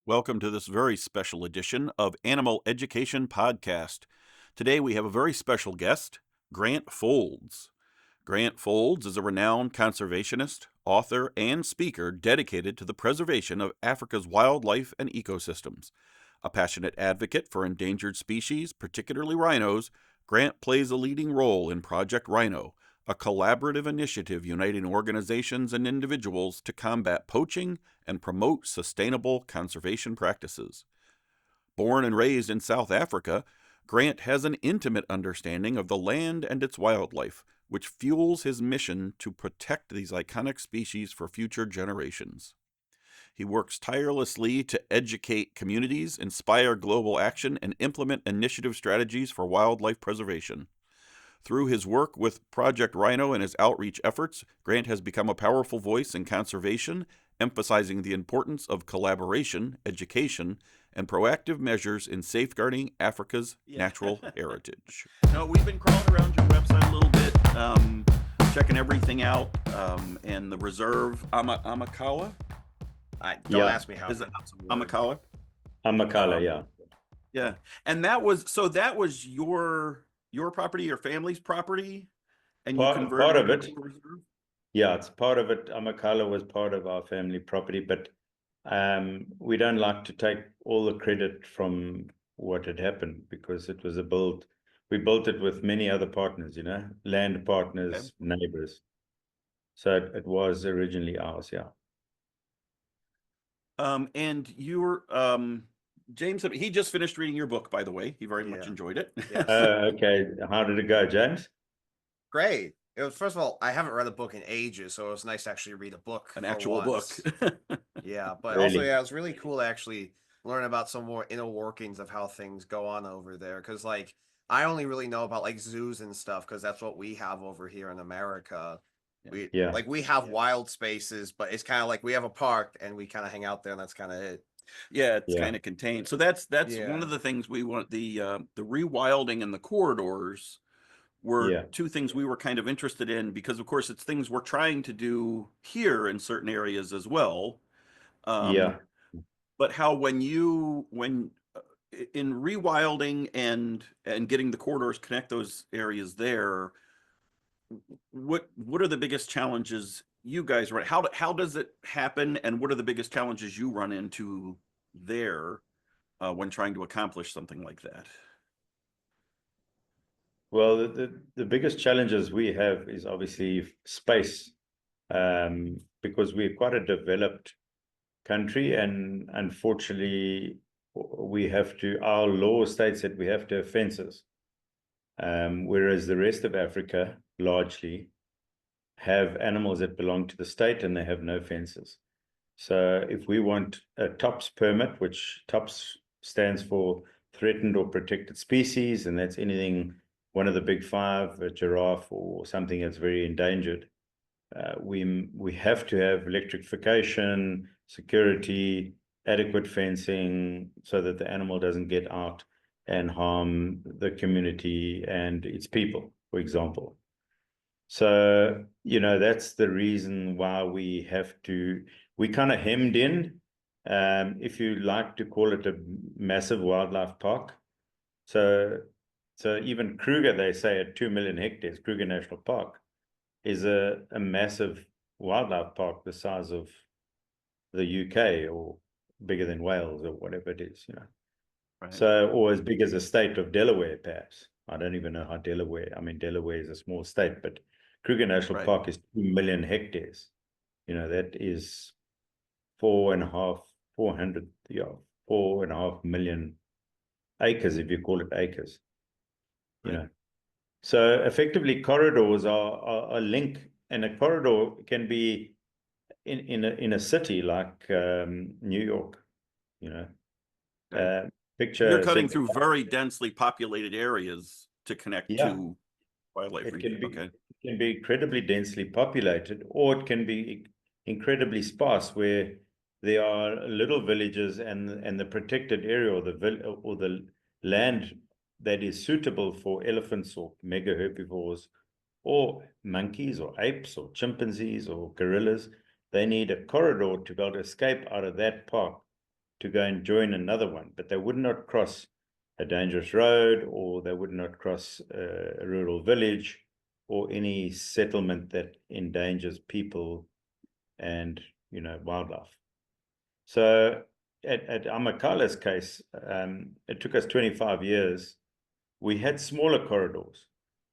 Welcome to this very special edition of Animal Education Podcast. Today we have a very special guest, Grant Fowlds. Grant Fowlds is a renowned conservationist, author, and speaker dedicated to the preservation of Africa's wildlife and ecosystems. A passionate advocate for endangered species, particularly rhinos, Grant plays a leading role in Project Rhino, a collaborative initiative uniting organizations and individuals to combat poaching and promote sustainable conservation practices. Born and raised in South Africa, Grant has an intimate understanding of the land and its wildlife, which fuels his mission to protect these iconic species for future generations. He works tirelessly to educate communities, inspire global action, and implement initiative strategies for wildlife preservation. Through his work with Project Rhino and his outreach efforts, Grant has become a powerful voice in conservation, emphasizing the importance of collaboration, education, and proactive measures in safeguarding Africa's natural heritage. No, we've been crawling around your website a little bit, checking everything out, and the reserve, Amakawa? Don't Yeah, ask me how. Is it Amakawa? Amakala, yeah. Yeah. And that was your property, your family's property, and you Part converted of it it. into a reserve? Yeah, it's part of it. Amakala was part of our family property, but we don't like to take all the credit from what had happened because it was we built it with many other partners, land partners, neighbors. So it was originally ours, yeah. And you were James, he just finished reading your book, by the way. He very much enjoyed it. Yes. Okay, how did it go, James? Great. It was, first of all, I haven't read a book in ages, so it was nice to actually read a book. An actual book. Yeah, but Really? also, yeah, it was really cool to actually learn about some more inner workings of how things go on over there. Because, like, I only really know about like zoos and stuff because that's what we have over here in America. Yeah. We have wild spaces, but it's kind of like we have a park and we kind of hang out there, and that's kind of it. Yeah, it's Yeah. kind of contained. So that's Yeah. one of the things we want. The rewilding and the corridors were two things we were kind of interested in because, of course, it's things we're trying to do here in certain areas as well. Yeah. But how when in rewilding and getting the corridors connect those areas there, what are the biggest challenges you guys run? How does it happen, and what are the biggest challenges you run into there when trying to accomplish something like that? Well, the biggest challenges we have is obviously space, because we're quite a developed country, and unfortunately, our law states that we have to have fences, whereas the rest of Africa largely have animals that belong to the state and they have no fences. So if we want a TOPS permit, which TOPS stands for Threatened or Protected Species, and that's anything, one of the big five, a giraffe or something that's very endangered, we have to have electrification, security, adequate fencing so that the animal doesn't get out and harm the community and its people, for example. So, that's the reason why we kind of hemmed in, if you like to call it a massive wildlife park. So even Kruger, they say at 2 million hectares, Kruger National Park is a massive wildlife park the size of the UK or bigger than Wales or whatever it is, Right. So, or as big as the state of Delaware, perhaps. I don't even know how Delaware is a small state, but Kruger National Park is 2 million hectares. That is 4.5 million acres, if you call it acres. So effectively corridors are a link, and a corridor can be in a city like New York, picture you're cutting through very densely populated areas to connect to wildlife. It can be incredibly densely populated, or it can be incredibly sparse where there are little villages and the protected area or the land that is suitable for elephants or mega herbivores or monkeys or apes or chimpanzees or gorillas. They need a corridor to be able to escape out of that park to go and join another one, but they would not cross a dangerous road, or they would not cross a rural village, or any settlement that endangers people and, you know, wildlife. So at Amakala's case, it took us 25 years. We had smaller corridors,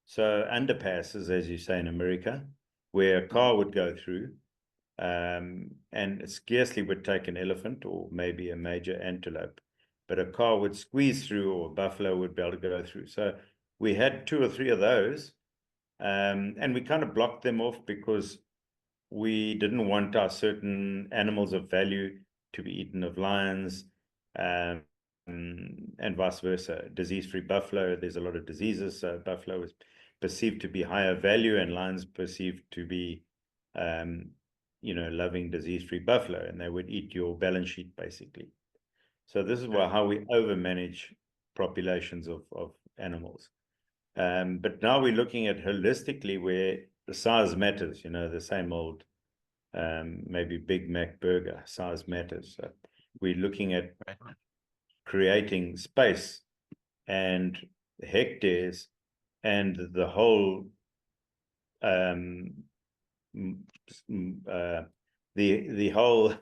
so underpasses, as you say in America, where a car would go through, and it scarcely would take an elephant or maybe a major antelope, but a car would squeeze through, or a buffalo would be able to go through. So we had 2 or 3 of those, and we kind of blocked them off because we didn't want our certain animals of value to be eaten of lions, and vice versa. Disease-free buffalo, there's a lot of diseases, so buffalo is perceived to be higher value, and lions perceived to be, you know, loving disease-free buffalo, and they would eat your balance sheet basically. So this is how we overmanage populations of animals. But now we're looking at holistically, where the size matters, you know, the same old maybe Big Mac burger, size matters. So we're looking at creating space and hectares and the whole the whole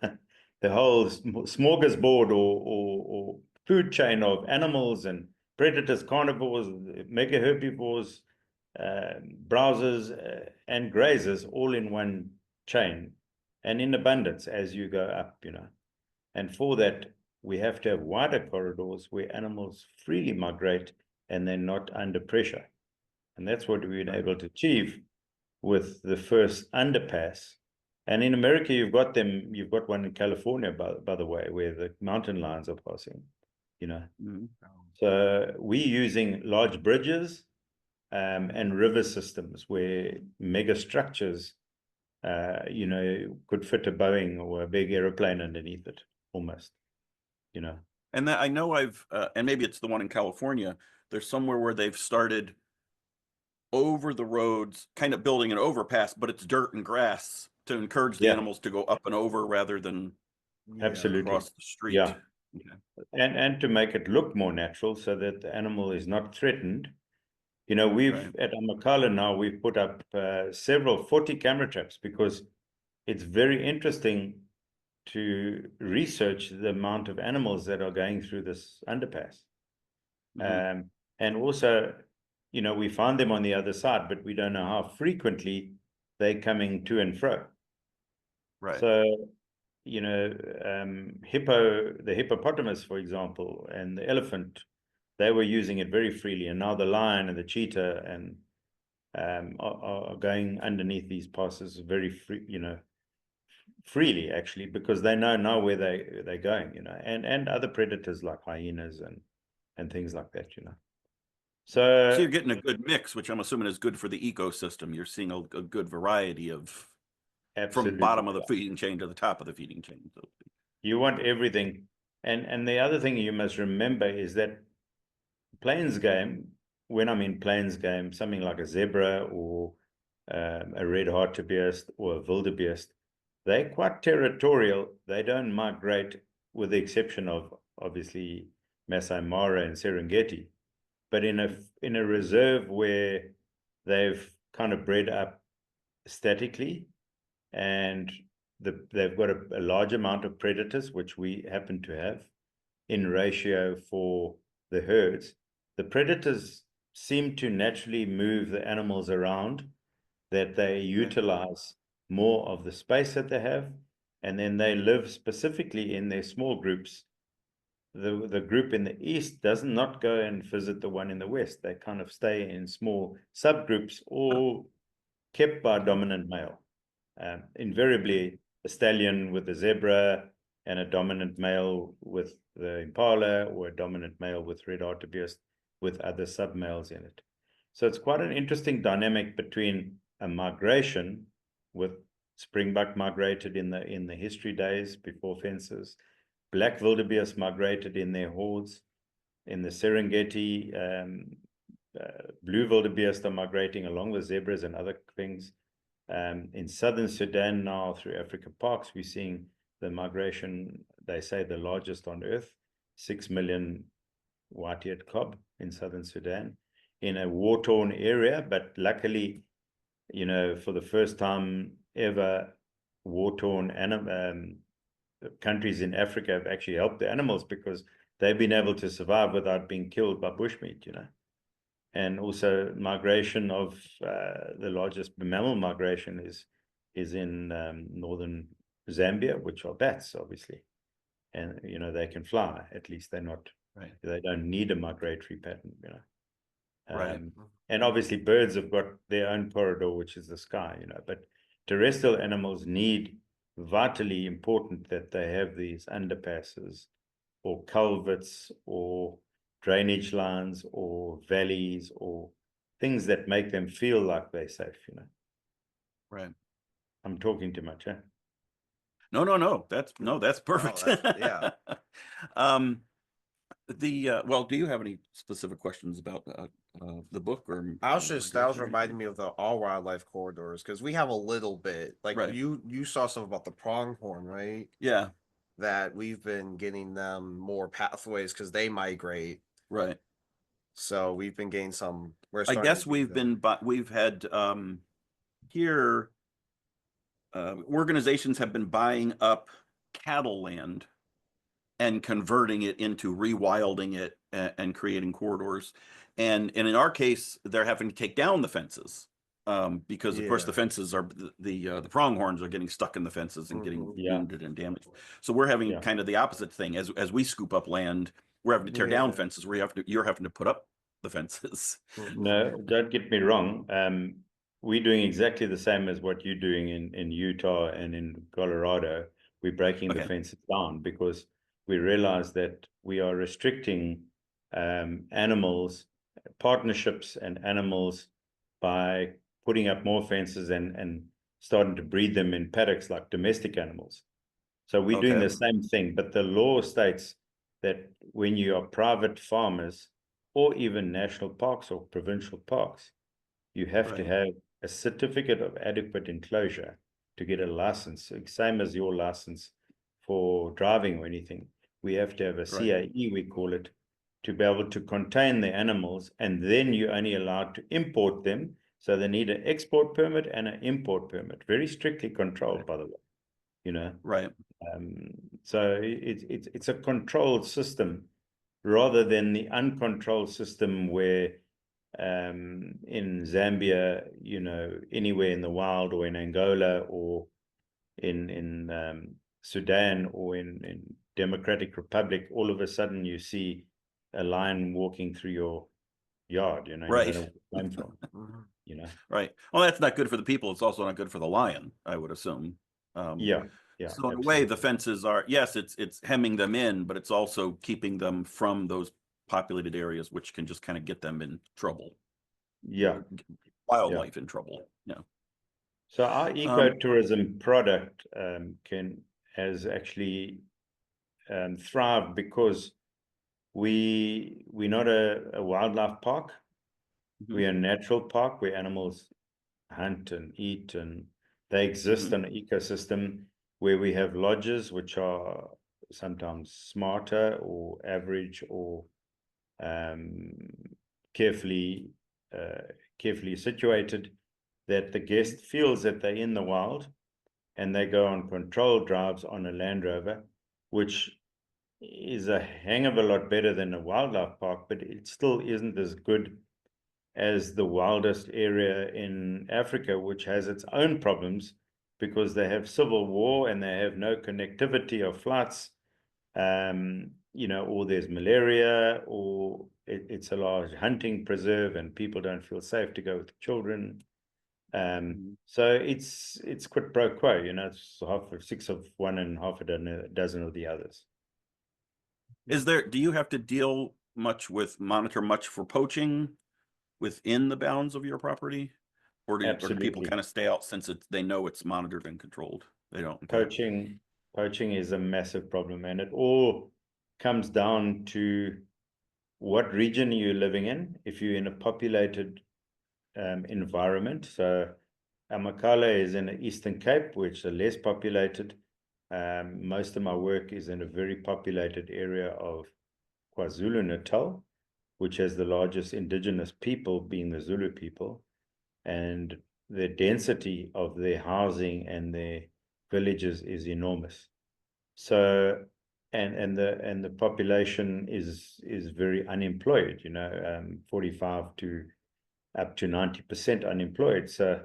the whole smorgasbord or food chain of animals and predators, carnivores, mega herbivores, browsers, and grazers, all in one chain and in abundance as you go up, you know. And for that, we have to have wider corridors where animals freely migrate and they're not under pressure. And that's what we've been able to achieve with the first underpass. And in America, you've got one in California, by the way, where the mountain lions are passing, you know. So we're using large bridges and river systems where mega structures, you know, could fit a Boeing or a big aeroplane underneath it, almost, you know. And that I know and maybe it's the one in California, there's somewhere where they've started over the roads, kind of building an overpass, but it's dirt and grass to encourage the animals to go up and over rather than absolutely across the street. Yeah. And to make it look more natural so that the animal is not threatened. You know, at Amakala now, we've put up several 40 camera traps because it's very interesting to research the amount of animals that are going through this underpass. And also, you know, we find them on the other side, but we don't know how frequently they're coming to and fro. So, you know, the hippopotamus, for example, and the elephant, they were using it very freely, and now the lion and the cheetah and are going underneath these passes very free, you know, freely actually, because they know where they're going, you know, and other predators like hyenas and things like that, you know. So you're getting a good mix, which I'm assuming is good for the ecosystem. You're seeing a good variety of from bottom of the feeding chain to the top of the feeding chain. So you want everything. And the other thing you must remember is that plains game, when I mean plains game, something like a zebra or a red hartebeest or a wildebeest, they're quite territorial. They don't migrate, with the exception of obviously Masai Mara and Serengeti. But in a reserve where they've kind of bred up statically, and they've got a large amount of predators, which we happen to have in ratio for the herds, the predators seem to naturally move the animals around, that they utilize more of the space that they have, and then they live specifically in their small groups. The group in the east does not go and visit the one in the west. They kind of stay in small subgroups, all kept by a dominant male. Invariably, a stallion with a zebra and a dominant male with the impala, or a dominant male with red hartebeest with other submales in it. So it's quite an interesting dynamic between a migration, with springbuck migrated in the history days before fences. Black wildebeest migrated in their hordes. In the Serengeti, blue wildebeest are migrating along with zebras and other things. In southern Sudan now, through Africa parks, we're seeing the migration, they say the largest on earth, 6 million white-eared cob in southern Sudan, in a war-torn area. But luckily, you know, for the first time ever, war-torn countries in Africa have actually helped the animals, because they've been able to survive without being killed by bushmeat, you know. And also migration of the largest mammal migration is in northern Zambia, which are bats, obviously. And, you know, they can fly. At least they're not, Right. they don't need a migratory pattern, you know. Right. And obviously birds have got their own corridor, which is the sky, you know. But terrestrial animals need, vitally important, that they have these underpasses or culverts or drainage lines or valleys or things that make them feel like they're safe, you know. Right. I'm talking too much, huh? No. That's perfect. Yeah. Well, do you have any specific questions about the book or That was migration or reminding anything? me of the all wildlife corridors, because we have a little bit, like Right. you saw some about the pronghorn, right? Yeah. That we've been getting them more pathways because they migrate. Right. So we've been getting some. We're I starting guess to do them. we've had here organizations have been buying up cattle land and converting it into rewilding it and creating corridors. And in our case, they're having to take down the fences because, of course, the Yeah. fences are the pronghorns are getting stuck in the fences and getting Mhm. Yeah. wounded and damaged. So we're having Yeah. kind of the opposite thing. As we scoop up land, we're having to tear down Yeah. fences. You're having to put up the fences. No, don't get me wrong. We're doing exactly the same as what you're doing in Utah and in Colorado. We're breaking the Okay. fences down because we realize that we are restricting animals, partnerships and animals, by putting up more fences and starting to breed them in paddocks like domestic animals. So we're doing Okay. the same thing, but the law states that when you are private farmers or even national parks or provincial parks, you have to Right. have a certificate of adequate enclosure to get a license, same as your license for driving or anything. We have to have a Right. CAE, we call it, to be able to contain the animals, and then you're only allowed to import them. So they need an export permit and an import permit, very strictly controlled, by the way, you know. Right. So it's a controlled system rather than the uncontrolled system where in Zambia, you know, anywhere in the wild, or in Angola, or in Sudan, or in Democratic Republic, all of a sudden you see a lion walking through your yard, you know, and you don't Right. know where it came from, Mhm. you know. Right. Well, that's not good for the people. It's also not good for the lion, I would assume. Yeah, So in a way, the absolutely. fences are, yes, it's hemming them in, but it's also keeping them from those populated areas, which can just kind of get them in trouble, Yeah, get yeah. wildlife in trouble. Yeah. So our Um, ecotourism product has actually thrived because we're not a wildlife park. mhm, We're a natural park where animals hunt and eat, and they exist mhm, in an ecosystem where we have lodges which are sometimes smarter or average or um, carefully carefully situated, that the guest feels that they're in the wild, and they go on controlled drives on a Land Rover, which is a hang of a lot better than a wildlife park, but it still isn't as good as the wildest area in Africa, which has its own problems because they have civil war and they have no connectivity of flights, you know, or there's malaria, or it's a large hunting preserve and people don't feel safe to go with children. mhm. So it's quid pro quo, you know, it's half of six of one and half a dozen of the others. Do you have to monitor much for poaching within the bounds of your property? Or do people Absolutely. kind of stay out since they know it's monitored and controlled? They don't. Okay. Poaching is a massive problem, and it all comes down to what region you're living in. If you're in a populated environment, so Amakala is in the Eastern Cape, which is less populated. Most of my work is in a very populated area of KwaZulu-Natal, which has the largest indigenous people, being the Zulu people, and the density of their housing and their villages is enormous. So, and the population is very unemployed, 45 to up to 90% unemployed. So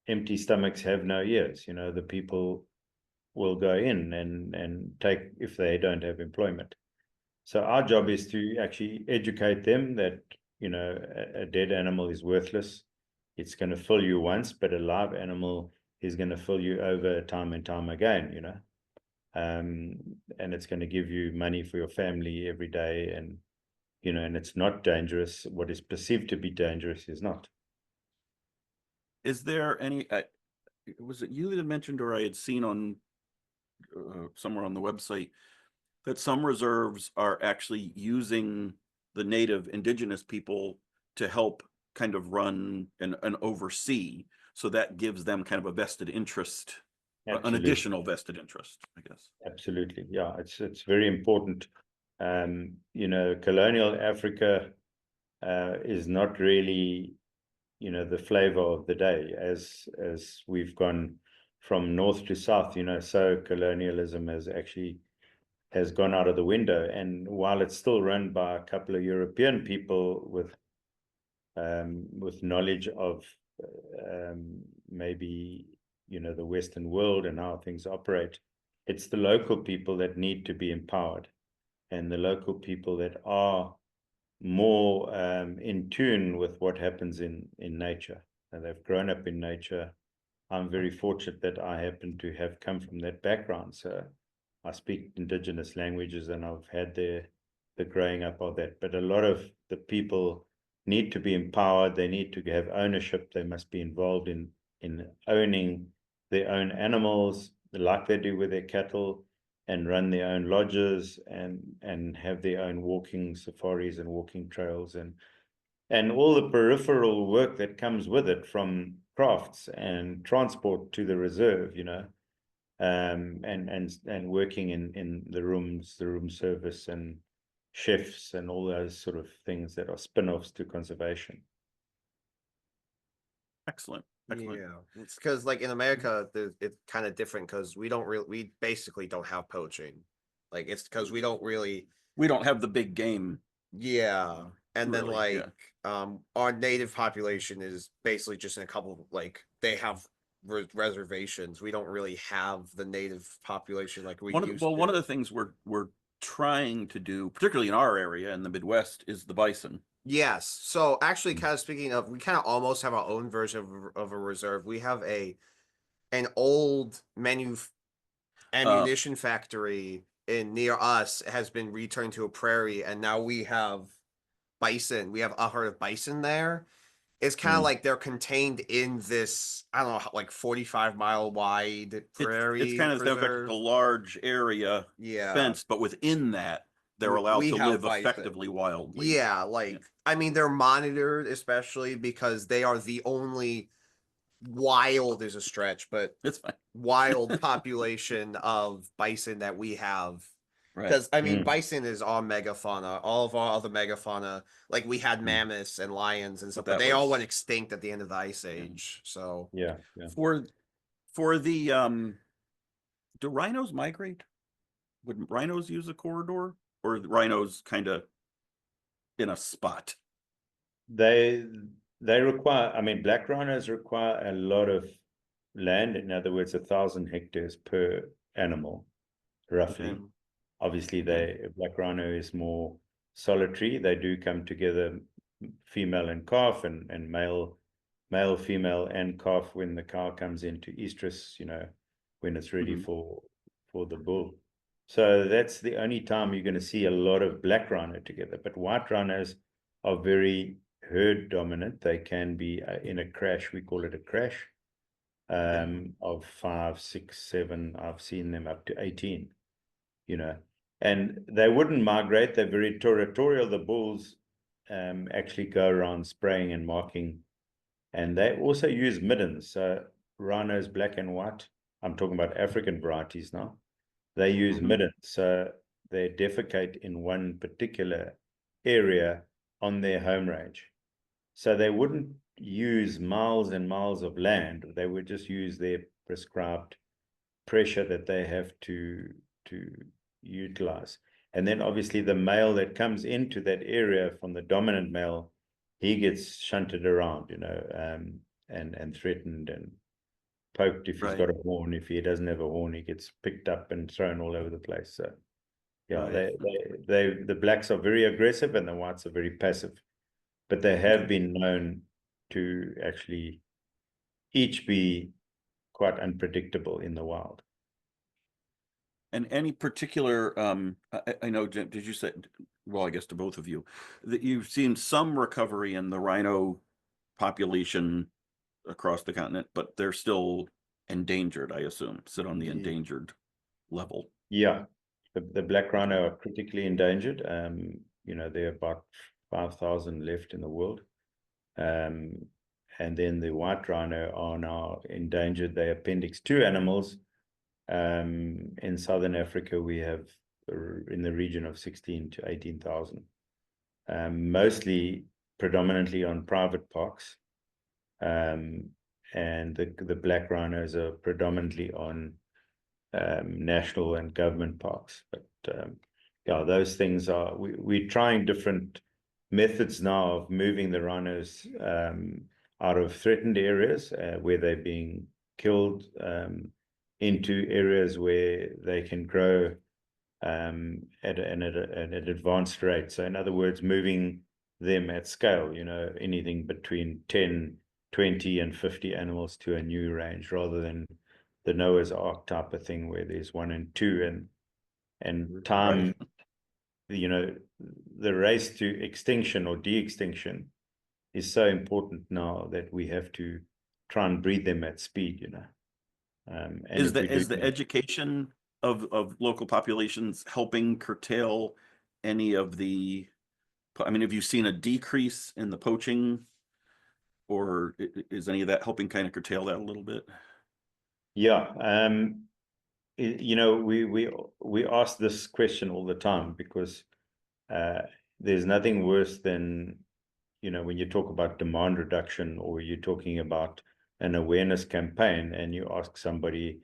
empty stomachs have no ears. The people will go in and take if they don't have employment. So our job is to actually educate them that, a dead animal is worthless. It's going to fill you once, but a live animal is going to fill you over time and time again, and it's going to give you money for your family every day. And, and it's not dangerous. What is perceived to be dangerous is not. Is there any, was it you that mentioned, or I had seen on somewhere on the website, that some reserves are actually using the native indigenous people to help kind of run and oversee, so that gives them kind of a vested interest, an additional vested interest, I guess. Absolutely. Yeah, it's very important. Colonial Africa is not really, the flavor of the day as we've gone from north to south, so colonialism has gone out of the window. And while it's still run by a couple of European people with knowledge of maybe, the Western world and how things operate, it's the local people that need to be empowered, and the local people that are more in tune with what happens in nature, and they've grown up in nature. I'm very fortunate that I happen to have come from that background. So I speak indigenous languages, and I've had the growing up of that. But a lot of the people need to be empowered. They need to have ownership. They must be involved in owning their own animals, like they do with their cattle, and run their own lodges and have their own walking safaris and walking trails and all the peripheral work that comes with it, from crafts and transport to the reserve, and working in the room service and chefs and all those sort of things that are spin-offs to conservation. Excellent. Yeah, it's because like in America, it's kind of different because we basically don't have poaching. Like it's because we don't have the big game. Yeah, and then Really, our native population is basically just in a couple, like they have reservations. We don't really have the native population like we used to. One of the things we're trying to do, particularly in our area in the Midwest, is the bison. Yes. So actually, kind of speaking of, we kind of almost have our own version of a reserve. We have an old ammunition factory near us has been returned to a prairie, and now we have bison. We have a herd of bison there. It's kind of like they're contained in this, I don't know, like 45-mile wide prairie. It's kind of a large area, fenced, but within that, they're allowed to live effectively wildly. Yeah, I mean, they're monitored, especially because they are the only wild is a stretch, but it's fine. Wild population of bison that we have. Because I mean, bison is our megafauna. All of our other megafauna, like we had mammoths and lions and stuff, but they all went extinct at the end of the Ice Age. So yeah. For the do rhinos migrate? Would rhinos use a corridor, or the rhinos kind of in a spot? They require, I mean, black rhinos require a lot of land. In other words, 1,000 hectares per animal, roughly. Okay. Obviously, black rhino is more solitary. They do come together, female and calf, and male, female, and calf when the cow comes into estrus, when it's ready for the bull. So that's the only time you're going to see a lot of black rhino together. But white rhinos are very herd dominant. They can be in a crash. We call it a crash of 5, 6, 7. I've seen them up to 18. And they wouldn't migrate. They're very territorial. The bulls actually go around spraying and marking, and they also use middens. So rhinos, black and white, I'm talking about African varieties now, they use middens, so they defecate in one particular area on their home range. So they wouldn't use miles and miles of land. They would just use their prescribed pressure that they have to utilize. And then obviously the male that comes into that area from the dominant male, he gets shunted around, and threatened and poked if he's got a horn. If he doesn't have a horn, he gets picked up and thrown all over the place. So yeah, the blacks are very aggressive and the whites are very passive, but they have been known to actually each be quite unpredictable in the wild. And any particular, I know, Jim, did you say, well, I guess to both of you, that you've seen some recovery in the rhino population across the continent, but they're still endangered, I assume, sit on the endangered level. Yeah, the black rhino are critically endangered. There are about 5,000 left in the world. And then the white rhino are now endangered. They're Appendix 2 animals. In Southern Africa, we have in the region of 16 to 18,000, mostly predominantly on private parks. And the black rhinos are predominantly on national and government parks. But yeah, those things are, we're trying different methods now of moving the rhinos out of threatened areas where they're being killed, into areas where they can grow at an advanced rate. So in other words, moving them at scale, anything between 10, 20 and 50 animals to a new range, rather than the Noah's Ark type of thing where there's 1 and 2, and time, the race to extinction or de-extinction is so important now that we have to try and breed them at speed, And is the education of local populations helping curtail any of the, I mean, have you seen a decrease in the poaching, or is any of that helping kind of curtail that a little bit? Yeah, we ask this question all the time because there's nothing worse than, when you talk about demand reduction or you're talking about an awareness campaign and you ask somebody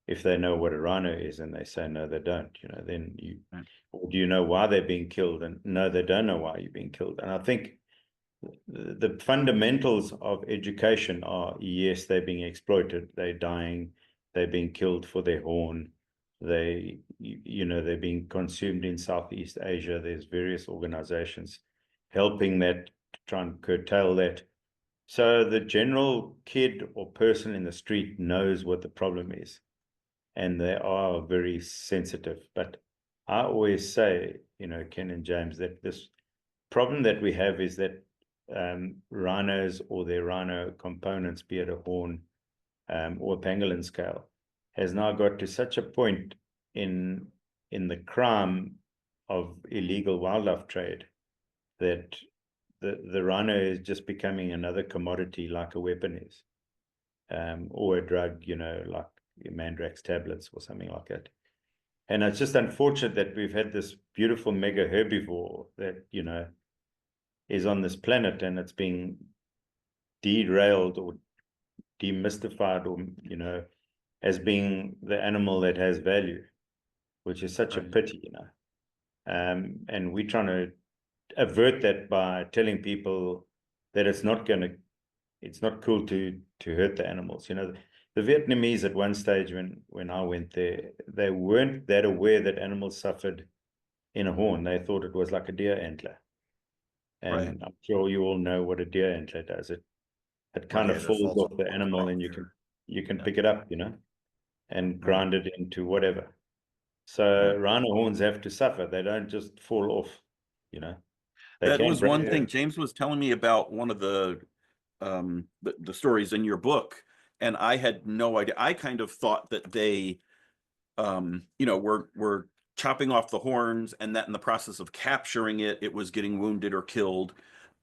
if they know what a rhino is and they say no, they don't, then or do you know why they're being killed? And no, they don't know why you're being killed. And I think the fundamentals of education are, yes, they're being exploited, they're dying, they're being killed for their horn, they're being consumed in Southeast Asia. There's various organizations helping that, to try and curtail that. So the general kid or person in the street knows what the problem is, and they are very sensitive. But I always say, Ken and James, that this problem that we have is that rhinos or their rhino components, be it a horn or a pangolin scale, has now got to such a point in the crime of illegal wildlife trade that the rhino is just becoming another commodity, like a weapon is, or a drug, like Mandrax tablets or something like that. And it's just unfortunate that we've had this beautiful mega herbivore that, is on this planet, and it's being derailed or demystified, or, as being the animal that has value, which is such a pity, and we're trying to avert that by telling people that it's not cool to hurt the animals. The Vietnamese at one stage when I went there, they weren't that aware that animals suffered in a horn. They thought it was like a deer antler. And I'm sure you all know what a deer antler does. It kind of falls off the animal, and you can pick it up, and grind it into whatever. So rhino horns have to suffer. They don't just fall off, That was one thing James was telling me about, one of the stories in your book, and I had no idea. I kind of thought that they were chopping off the horns, and that in the process of capturing it, it was getting wounded or killed.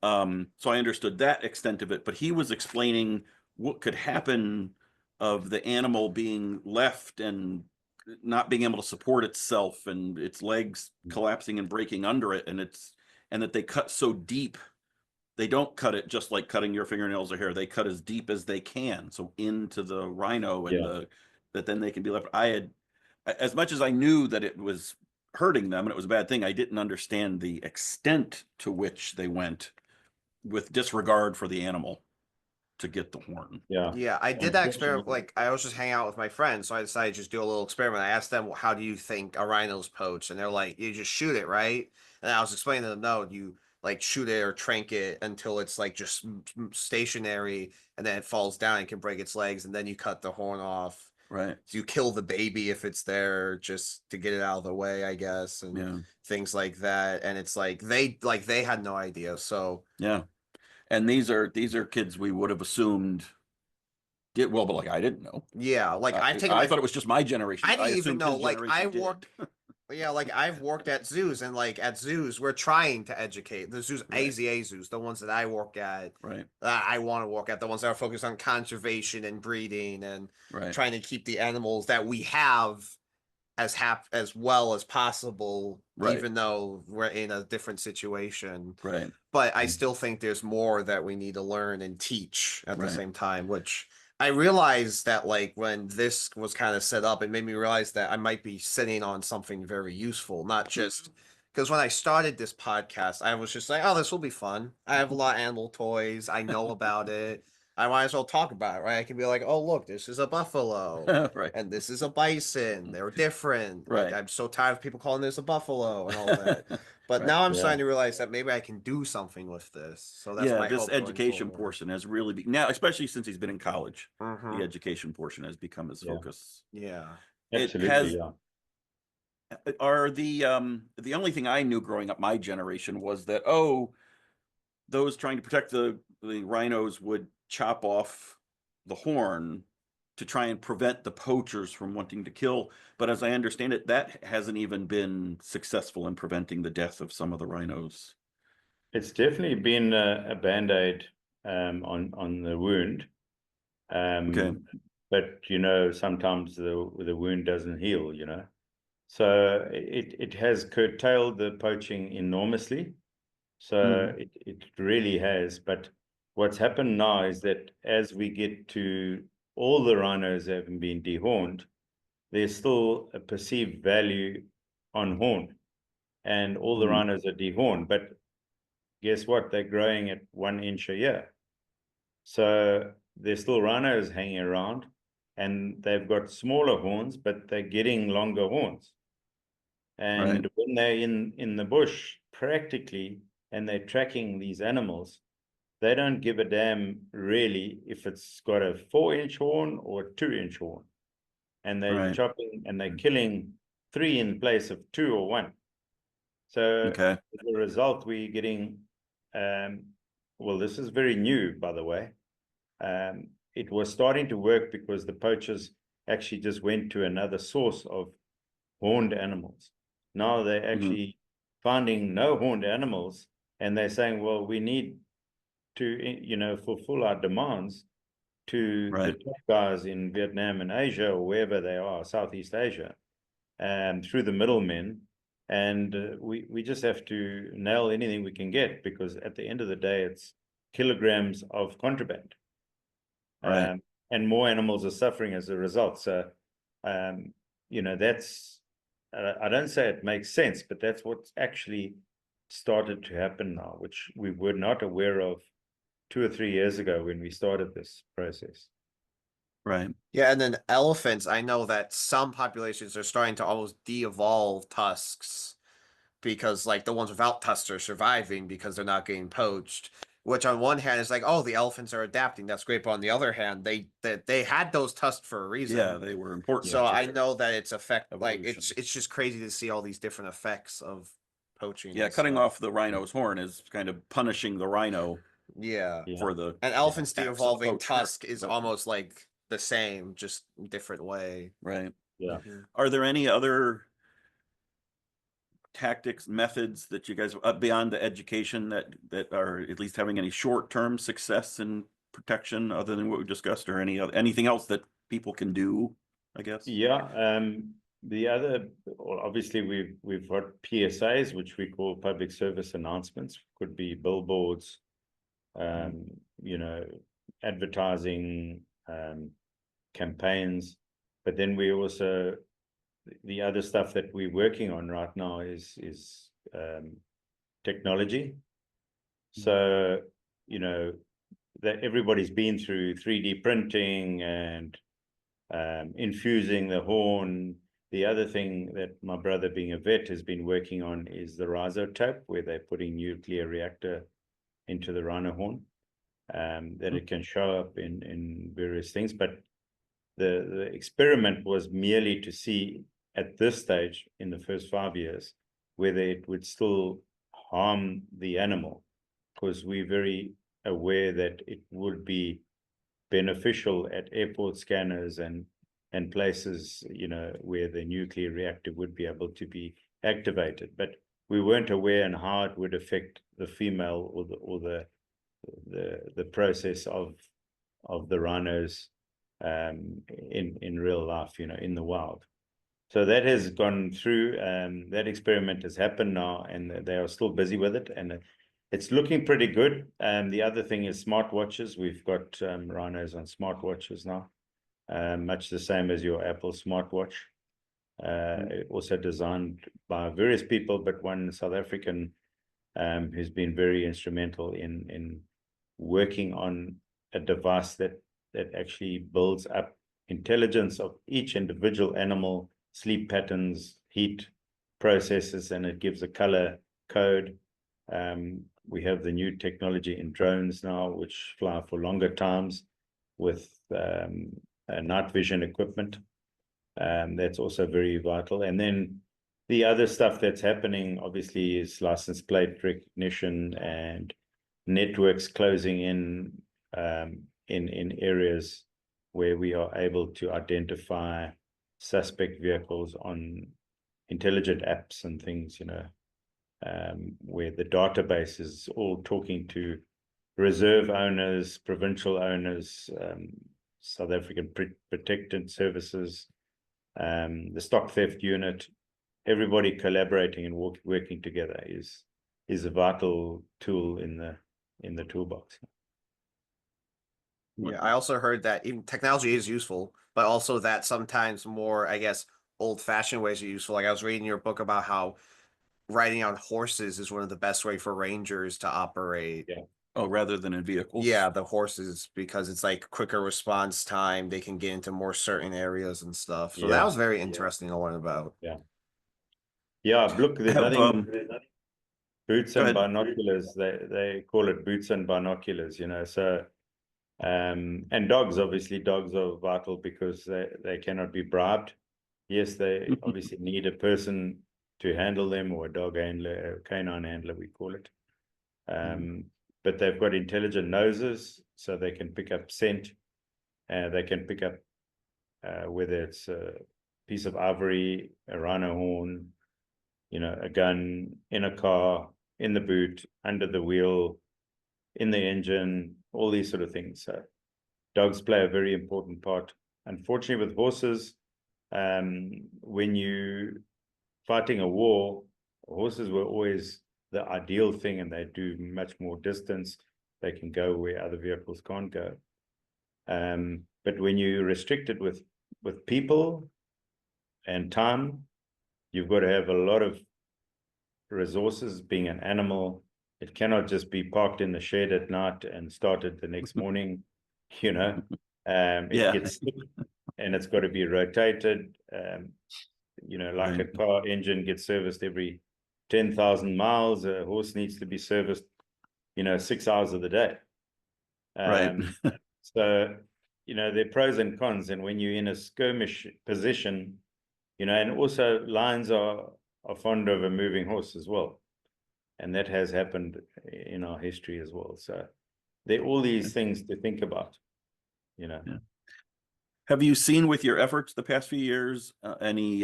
So I understood that extent of it, but he was explaining what could happen of the animal being left and not being able to support itself and its legs collapsing and breaking under it, and that they cut so deep. They don't cut it just like cutting your fingernails or hair. They cut as deep as they can, so into the rhino, and that then they can be left. As much as I knew that it was hurting them and it was a bad thing, I didn't understand the extent to which they went with disregard for the animal to get the horn. Yeah, I did that experiment. Like, I was just hanging out with my friends, so I decided to just do a little experiment. I asked them, "How do you think a rhino's poached?" And they're like, "You just shoot it, right?" And I was explaining to them, "No, you like shoot it or trank it until it's like just stationary, and then it falls down and can break its legs, and then you cut the horn off. Right. So you kill the baby if it's there, just to get it out of the way, I guess, and things like that." And it's like they had no idea. So yeah. And these are kids we would have assumed did well, but like I didn't know. Yeah, like I thought it was just my generation. I didn't even know. Like I did. worked, yeah, like I've worked at zoos, and like at zoos, we're trying to educate the zoos, Right. AZA zoos, the ones that I work at, Right. I want to work at, the ones that are focused on conservation and breeding and Right. trying to keep the animals that we have as well as possible, Right. even though we're in a different situation. Right. But I still think there's more that we need to learn and teach at the Right. same time, which I realized that like when this was kind of set up, it made me realize that I might be sitting on something very useful, not just because when I started this podcast, I was just like, oh, this will be fun. I have a lot of animal toys. I know about it. I might as well talk about it, right? I can be like, oh, look, this is a buffalo. Right. And this is a bison. They're different. Like, Right. I'm so tired of people calling this a buffalo and all that. But Right. now I'm starting to realize that maybe I can do something with this. So that's my this hope going education forward. portion has really now, especially since he's been in college, Mhm. the education portion has become his focus. Yeah. Absolutely. It has, are the only thing I knew growing up my generation was that those trying to protect the rhinos would chop off the horn to try and prevent the poachers from wanting to kill. But as I understand it, that hasn't even been successful in preventing the death of some of the rhinos. It's definitely been a band-aid on the wound. Okay. But you know, sometimes the wound doesn't heal, you know. So it has curtailed the poaching enormously. So it really has. But what's happened now is that as we get to all the rhinos having been dehorned, there's still a perceived value on horn, and all the rhinos are dehorned. But guess what? They're growing at 1 inch a year. So there's still rhinos hanging around, and they've got smaller horns, but they're getting longer horns. And when they're in the bush, practically, and they're tracking these animals, they don't give a damn really if it's got a 4-inch horn or a 2-inch horn. And they're chopping and they're killing 3 in place of 2 or 1. So as a result, we're getting, well, this is very new, by the way. It was starting to work because the poachers actually just went to another source of horned animals. Now they're actually finding no horned animals, and they're saying, well, we need to, you know, fulfill our demands to the top guys in Vietnam and Asia, or wherever they are, Southeast Asia, and through the middlemen. And we just have to nail anything we can get, because at the end of the day, it's kilograms of contraband. And more animals are suffering as a result. So, you know, that's, I don't say it makes sense, but that's what's actually started to happen now, which we were not aware of 2 or 3 years ago when we started this process. Right. Yeah, and then elephants, I know that some populations are starting to almost de-evolve tusks because like the ones without tusks are surviving because they're not getting poached. Which on one hand is like, oh, the elephants are adapting. That's great. But on the other hand, they had those tusks for a reason. Yeah, they were important. So I know that it's like it's just crazy to see all these different effects of poaching. Yeah, cutting off the rhino's horn is kind of punishing the rhino. Yeah. For the an elephant's de-evolving tusk is almost like the same, just different way. Right. Yeah. Are there any other tactics, methods that you guys beyond the education that are at least having any short-term success in protection other than what we discussed, or anything else that people can do, I guess? Yeah. The other, well, obviously, we've got PSAs, which we call public service announcements. Could be billboards, you know, advertising, campaigns. But then we also, the other stuff that we're working on right now is technology. So, you know, that everybody's been through 3D printing and infusing the horn. The other thing that my brother, being a vet, has been working on is the rhizotope, where they're putting nuclear reactor into the rhino horn, that it can show up in various things. But the experiment was merely to see at this stage, in the first 5 years, whether it would still harm the animal, because we're very aware that it would be beneficial at airport scanners and places, you know, where the nuclear reactor would be able to be activated. But we weren't aware on how it would affect the female or the process of the rhinos in real life, you know, in the wild. So that has gone through. That experiment has happened now, and they are still busy with it, and it's looking pretty good. The other thing is smartwatches. We've got rhinos on smartwatches now, much the same as your Apple smartwatch. Also designed by various people, but one South African who's been very instrumental in working on a device that actually builds up intelligence of each individual animal, sleep patterns, heat processes, and it gives a color code. We have the new technology in drones now, which fly for longer times with night vision equipment. That's also very vital. And then the other stuff that's happening, obviously, is license plate recognition and networks closing in areas where we are able to identify suspect vehicles on intelligent apps and things, you know, where the database is all talking to reserve owners, provincial owners, South African protected services, the stock theft unit. Everybody collaborating and working together is a vital tool in the toolbox. Yeah, I also heard that even technology is useful, but also that sometimes more, I guess, old-fashioned ways are useful. Like I was reading your book about how riding on horses is one of the best way for rangers to operate. Yeah. Oh, rather than in vehicles? Yeah, the horses, because it's like quicker response time. They can get into more certain areas and stuff. So that Yeah. was very interesting to learn about. Yeah. Yeah. Look, there's Have, nothing. Boots Go and ahead. binoculars. They call it boots and binoculars. You know. So, and dogs. Obviously, dogs are vital because they cannot be bribed. Yes, they obviously need a person to handle them, or a dog handler, a canine handler, we call it. But they've got intelligent noses, so they can pick up scent. They can pick up whether it's a piece of ivory, a rhino horn, you know, a gun, in a car, in the boot, under the wheel, in the engine, all these sort of things. So dogs play a very important part. Unfortunately, with horses, when you fighting a war, horses were always the ideal thing, and they do much more distance. They can go where other vehicles can't go. But when you restrict it with people and time, you've got to have a lot of resources. Being an animal, it cannot just be parked in the shed at night and started the next morning, you know. It gets sick, and it's got to be rotated. You know, like a car engine gets serviced every 10,000 miles. A horse needs to be serviced, you know, 6 hours of the day. So, you know, there are pros and cons. And when you're in a skirmish position, you know, and also lions are fond of a moving horse as well. And that has happened in our history as well. So there are all these things to think about, you know. Yeah. Have you seen with your efforts the past few years any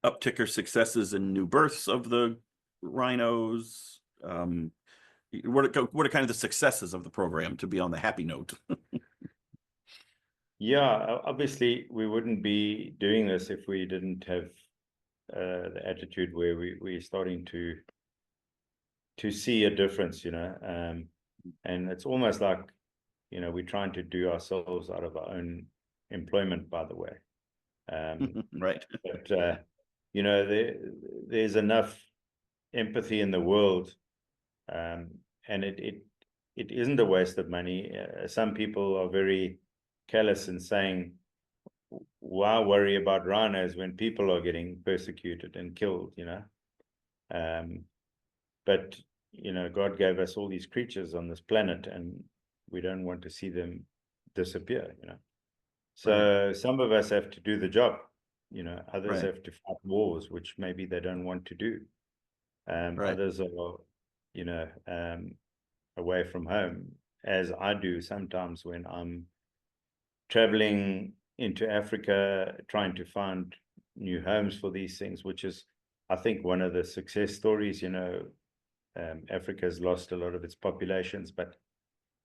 uptick or successes in new births of the rhinos? What are kind of the successes of the program, to be on the happy note? Yeah, obviously we wouldn't be doing this if we didn't have the attitude where we're starting to see a difference, and it's almost like, we're trying to do ourselves out of our own employment, by the way. Right. But there's enough empathy in the world, and it isn't a waste of money. Some people are very callous in saying, why worry about rhinos when people are getting persecuted and killed, but God gave us all these creatures on this planet, and we don't want to see them disappear. So some of us have to do the job, others Right. have to fight wars which maybe they don't want to do. Right. Others are, away from home, as I do sometimes when I'm traveling into Africa, trying to find new homes for these things, which is, I think, one of the success stories. Africa's lost a lot of its populations, but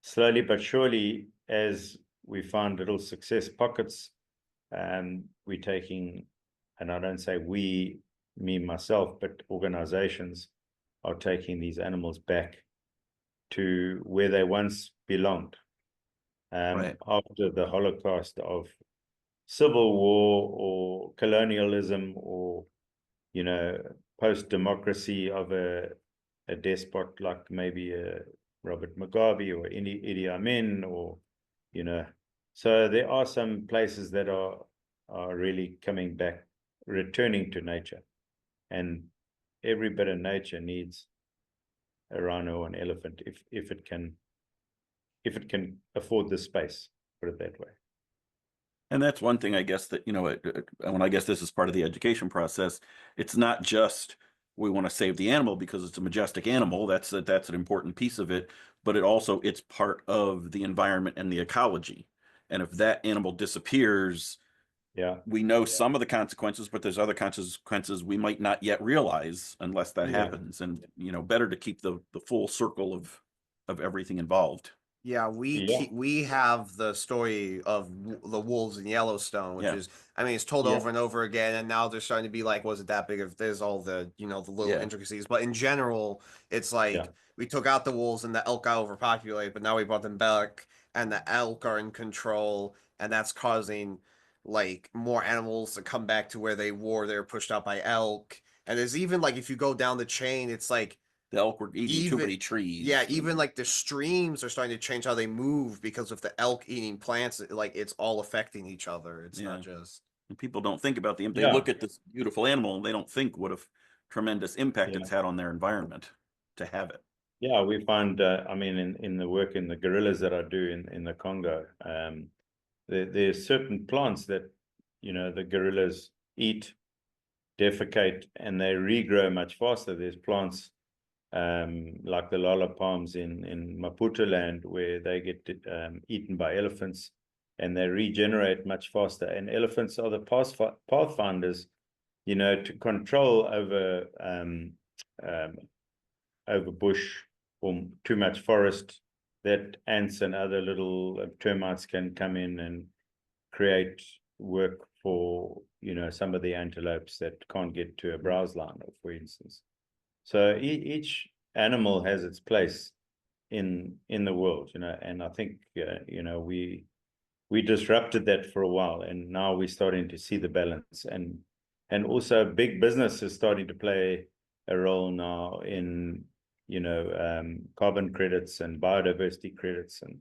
slowly but surely, as we find little success pockets, we're taking, and I don't say we, me, myself, but organizations are taking these animals back to where they once belonged. After the Holocaust of civil war or colonialism, or post-democracy of a despot like maybe a Robert Mugabe or Idi Amin, or so there are some places that are really coming back, returning to nature, and every bit of nature needs a rhino or an elephant if it can afford the space, put it that way. And that's one thing, I guess, that, when I guess this is part of the education process, it's not just we want to save the animal because it's a majestic animal. That's an important piece of it, but it's part of the environment and the ecology. And if that animal disappears, we know some of the consequences, but there's other consequences we might not yet realize unless that happens. And, better to keep the full circle of everything involved. Yeah, we have the story of the wolves in Yellowstone, which is, I mean, it's told over and over again, and now they're starting to be like, was it that big of, there's all the, the little intricacies, but in general, it's like, we took out the wolves and the elk got overpopulated, but now we brought them back, and the elk are in control, and that's causing, like, more animals to come back to where they were pushed out by elk, and there's even, like, if you go down the chain, it's like, the elk were eating too many trees. Yeah, even like the streams are starting to change how they move because of the elk eating plants. Like it's all affecting each other. It's not just. And people don't think about they look at this beautiful animal and they don't think what a tremendous impact it's had on their environment to have it. Yeah, we find, I mean, in the work in the gorillas that I do in the Congo, there's certain plants that, the gorillas eat, defecate, and they regrow much faster. There's plants like the lala palms in Maputo land, where they get eaten by elephants, and they regenerate much faster. And elephants are the pathfinders, to control over bush or too much forest, that ants and other little termites can come in and create work for some of the antelopes that can't get to a browse line, for instance. So each animal has its place in the world, and I think we disrupted that for a while, and now we're starting to see the balance, and also big business is starting to play a role now in carbon credits and biodiversity credits, and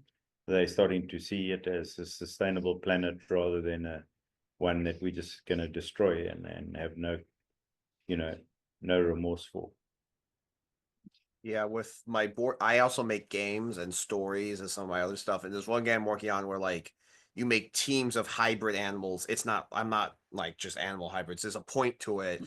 they're starting to see it as a sustainable planet rather than one that we're just going to destroy and have no remorse for. Yeah, with my board, I also make games and stories and some of my other stuff. And there's one game I'm working on where like you make teams of hybrid animals. I'm not like just animal hybrids. There's a point to it.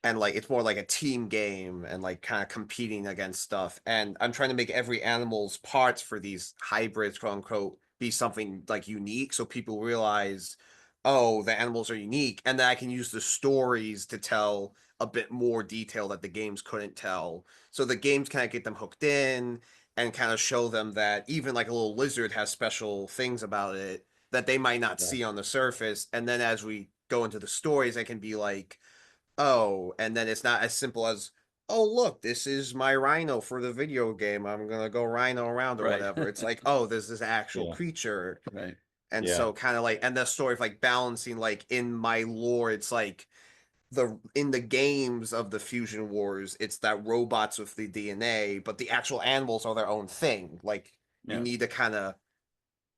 And like it's more like a team game and like kind of competing against stuff. And I'm trying to make every animal's parts for these hybrids, quote unquote, be something like unique so people realize, oh, the animals are unique, and then I can use the stories to tell a bit more detail that the games couldn't tell. So the games kind of get them hooked in and kind of show them that even like a little lizard has special things about it, that they might not Yeah. see on the surface. And then as we go into the stories, it can be like, oh, and then it's not as simple as, oh, look, this is my rhino for the video game. I'm gonna go rhino around or Right. whatever. It's like, oh, there's this actual Yeah. creature. Right. And Yeah. so kind of like, and the story of like balancing, like in my lore, it's like in the games of the Fusion Wars, it's that robots with the DNA, but the actual animals are their own thing. Like you Yes. need to kind of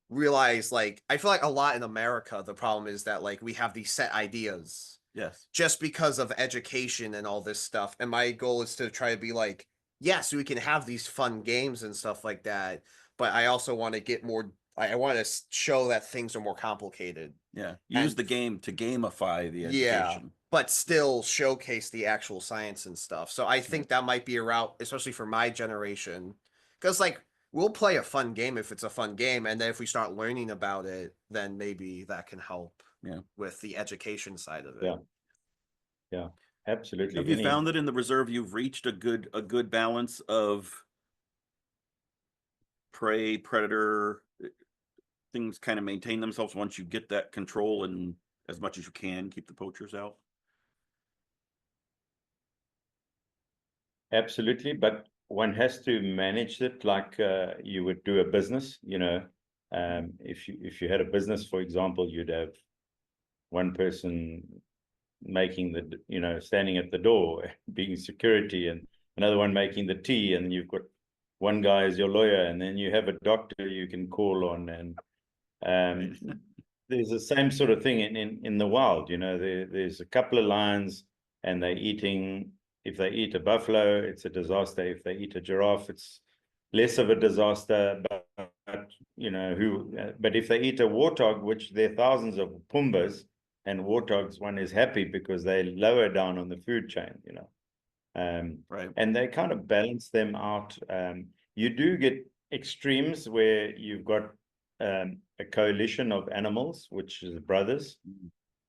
realize, like, I feel like a lot in America, the problem is that like we have these set ideas Yes. just because of education and all this stuff. And my goal is to try to be like, yes, we can have these fun games and stuff like that, but I also want to get more. I want to show that things are more complicated. Yeah. Use And the game to gamify the yeah, education. but still showcase the actual science and stuff. So I think that might be a route, especially for my generation, because like we'll play a fun game if it's a fun game, and then if we start learning about it, then maybe that can help Yeah. with the education side of it. Yeah. Yeah, absolutely. Have you found that in the reserve you've reached a good balance of prey, predator, things kind of maintain themselves once you get that control, and as much as you can keep the poachers out? Absolutely, but one has to manage it like you would do a business. If you had a business, for example, you'd have one person making standing at the door, being security, and another one making the tea, and you've got one guy as your lawyer, and then you have a doctor you can call on, and there's the same sort of thing in the wild. There's a couple of lions, and they're eating. If they eat a buffalo, it's a disaster. If they eat a giraffe, it's less of a disaster. But if they eat a warthog, which there are thousands of pumbas and warthogs, one is happy because they lower down on the food chain. Right. And they kind of balance them out. You do get extremes where you've got a coalition of animals, which is brothers,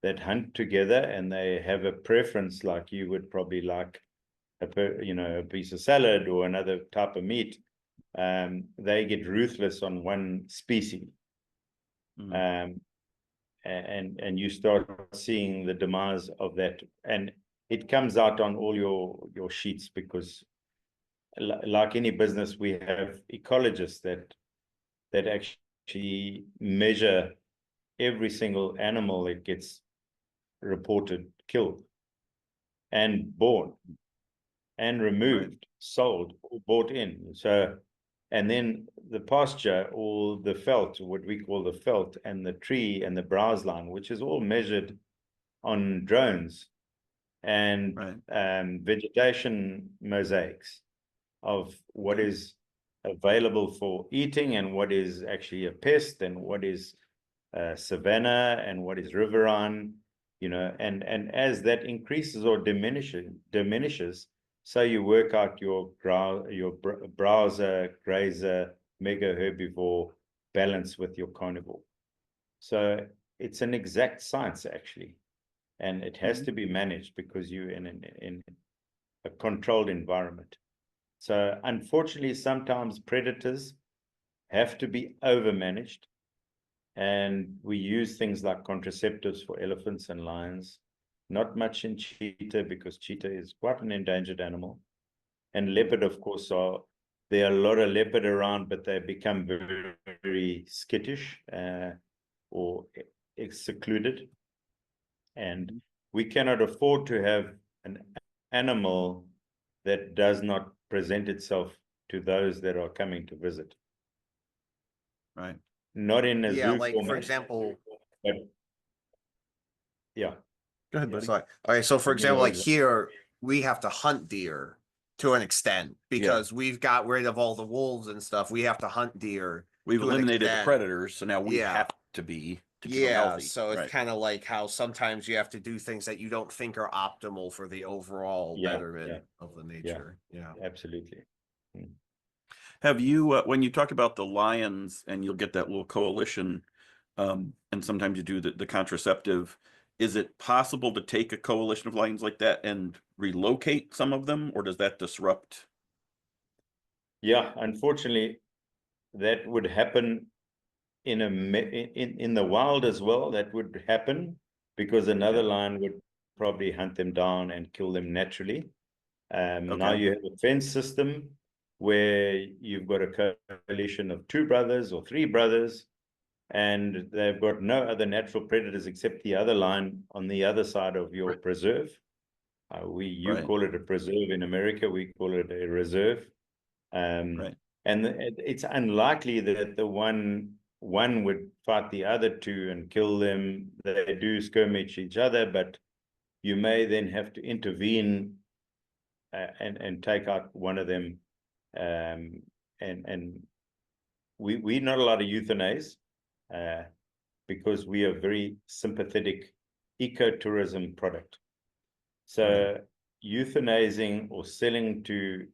that hunt together, and they have a preference, like you would probably like a piece of salad or another type of meat. They get ruthless on one species. And you start seeing the demise of that, and it comes out on all your sheets, because like any business, we have ecologists that actually measure every single animal that gets reported killed and born and removed, sold, or bought in. So, and then the pasture, or the felt, what we call the felt, and the tree and the browse line, which is all measured on drones, and vegetation mosaics of what is available for eating and what is actually a pest, and what is savanna and what is riverine, and as that increases or diminishes, so you work out your browser, grazer, mega herbivore balance with your carnivore. So it's an exact science, actually, and it has to be managed because you're in a controlled environment. So unfortunately, sometimes predators have to be overmanaged, and we use things like contraceptives for elephants and lions. Not much in cheetah, because cheetah is quite an endangered animal. And leopard, of course, there are a lot of leopard around, but they become very, very skittish or secluded. And we cannot afford to have an animal that does not present itself to those that are coming to visit. Right. Not in a zoo like format, for example, but yeah. Go ahead, buddy. sorry. All right, so for You example, know, like here we have to hunt deer to an extent because we've got rid of all the wolves and stuff. We have to hunt deer. We've to an eliminated the extent. predators, so now we Yeah. have to keep them healthy. So it's kind of like how sometimes you have to do things that you don't think are optimal for the overall betterment of the nature. Yeah. Absolutely. Have you, when you talked about the lions, and you'll get that little coalition, and sometimes you do the contraceptive, is it possible to take a coalition of lions like that and relocate some of them, or does that disrupt? Yeah, unfortunately, that would happen in the wild as well, that would happen because another lion would probably hunt them down and kill them naturally. Now you have a fence system where you've got a coalition of 2 brothers or 3 brothers, and they've got no other natural predators except the other lion on the other side of your preserve. You call it a preserve in America, we call it a reserve. And it's unlikely that the one would fight the other 2 and kill them. They do skirmish each other, but you may then have to intervene and take out one of them. And we're not allowed to euthanize because we are very sympathetic ecotourism product. So euthanizing or selling to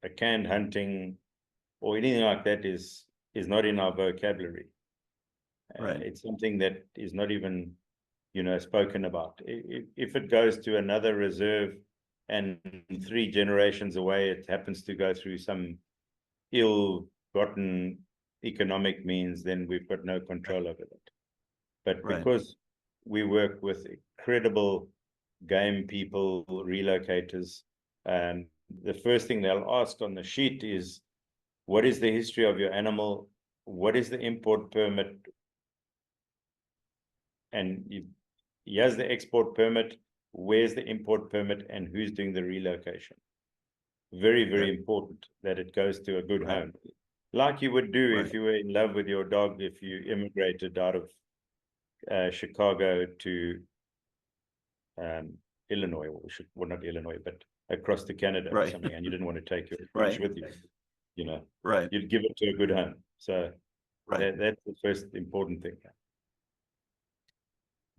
a canned hunting or anything like that is not in our vocabulary. It's something that is not even, spoken about. If it goes to another reserve and 3 generations away, it happens to go through some ill-gotten economic means, then we've got no control over it. But because we work with incredible game people, relocators, and the first thing they'll ask on the sheet is, what is the history of your animal? What is the import permit? And here's the export permit. Where's the import permit? And who's doing the relocation? Very, very important that it goes to a good home. Like you would do if you were in love with your dog, if you immigrated out of Chicago to Illinois, or not Illinois, but across to Canada or something, and you didn't want to take your fish with you, you'd give it to a good home. So that's the first important thing.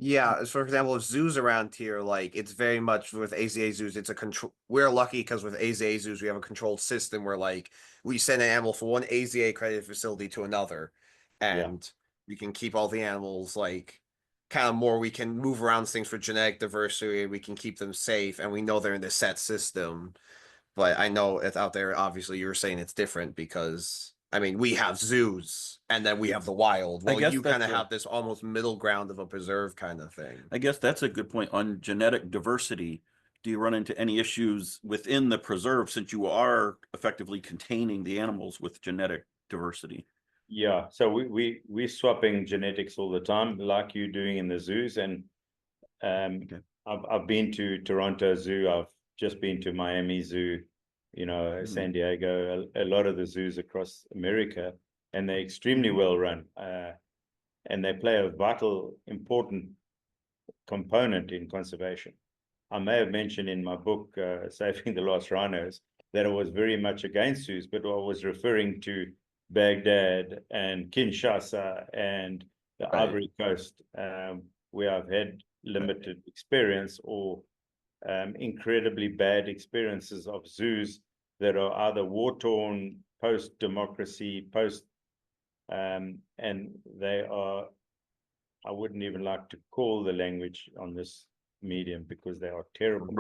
Yeah, for example, zoos around here, like it's very much with AZA zoos, it's a control. We're lucky because with AZA zoos, we have a controlled system where like we send an animal from one AZA accredited facility to another, and we can keep all the animals like kind of more. We can move around things for genetic diversity. We can keep them safe, and we know they're in the set system. But I know it's out there. Obviously, you're saying it's different because I mean we have zoos and then we have the wild. Well, you kind of have this almost middle ground of a preserve kind of thing. I guess that's a good point on genetic diversity. Do you run into any issues within the preserve since you are effectively containing the animals with genetic diversity? Yeah, so we're swapping genetics all the time, like you're doing in the zoos. And I've been to Toronto Zoo. I've just been to Miami Zoo, San Diego, a lot of the zoos across America, and they're extremely well run. And they play a vital, important component in conservation. I may have mentioned in my book, Saving the Lost Rhinos, that I was very much against zoos, but I was referring to Baghdad and Kinshasa and the Ivory Coast, where I've had limited experience or incredibly bad experiences of zoos that are either war-torn, post-democracy, and they are, I wouldn't even like to call the language on this medium because they are terrible.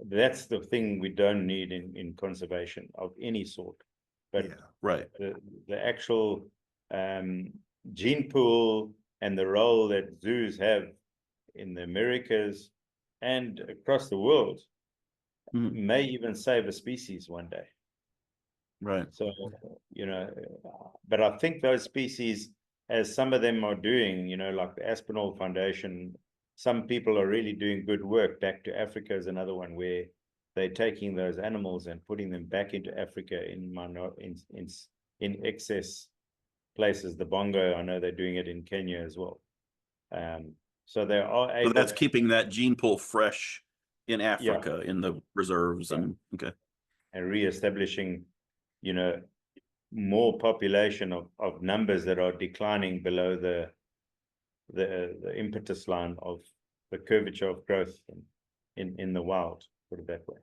That's the thing we don't need in conservation of any sort. But the actual gene pool and the role that zoos have in the Americas and across the world may even save a species one day. So, but I think those species, as some of them are doing, like the Aspinall Foundation, some people are really doing good work. Back to Africa is another one where they're taking those animals and putting them back into Africa in excess places. The bongo, I know they're doing it in Kenya as well. So they are able. So that's keeping that gene pool fresh in Africa in the reserves and reestablishing, more population of numbers that are declining below the impetus line of the curvature of growth in the wild, put it that way.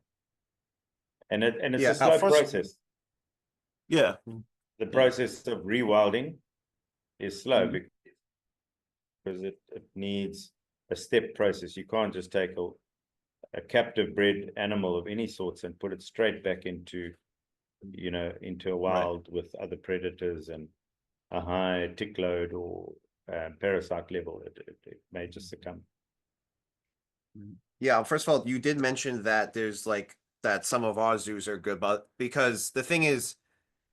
And it's a slow process. The process of rewilding is slow because it needs a step process. You can't just take a captive bred animal of any sorts and put it straight back into a wild with other predators. And a high tick load or parasite level, it may just succumb. Yeah, first of all, you did mention that there's like that some of our zoos are good, but because the thing is,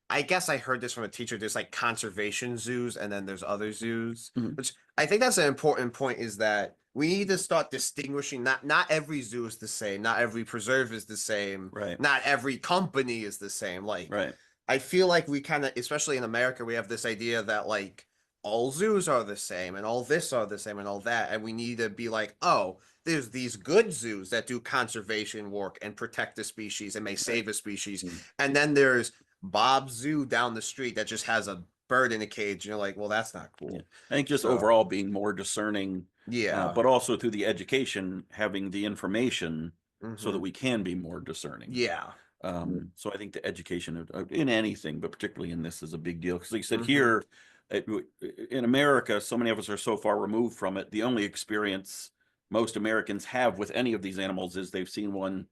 I guess I heard this from a teacher. There's like conservation zoos, and then there's other zoos, Mhm. which I think that's an important point. Is that we need to start distinguishing. Not every zoo is the same. Not every preserve is the same. Right. Not every company is the same. Like, Right. I feel like we kind of, especially in America, we have this idea that like all zoos are the same, and all this are the same, and all that, and we need to be like, oh, there's these good zoos that do conservation work and protect the species and may save a species, Mm. and then there's Bob's Zoo down the street that just has a bird in a cage. And you're like, well, that's not cool. Yeah. I think just So, overall being more discerning, yeah. but also through the education, having the information so that Mhm. we can be more discerning. Yeah. So I think the education in anything, but particularly in this, is a big deal. Because like you said, Mhm. here in America, so many of us are so far removed from it. The only experience most Americans have with any of these animals is they've seen one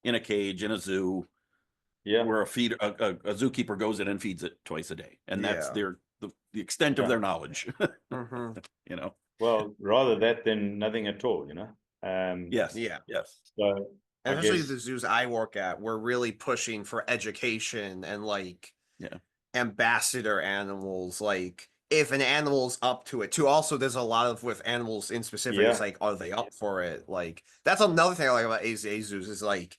in a cage, in a zoo, Yeah, where a zookeeper goes in and feeds it twice a day. And that's Yeah. the extent of Yeah. their knowledge, Mhm. you know? well, rather that than nothing at all, you know. Yes. Yeah. Yes. So I Especially guess, the zoos I work at, we're really pushing for education and like Yeah. ambassador animals. Like if an animal's up to it too. Also, there's a lot of with animals in specific. It's yeah, like, are they up for it? Like that's another thing I like about AZA zoos is like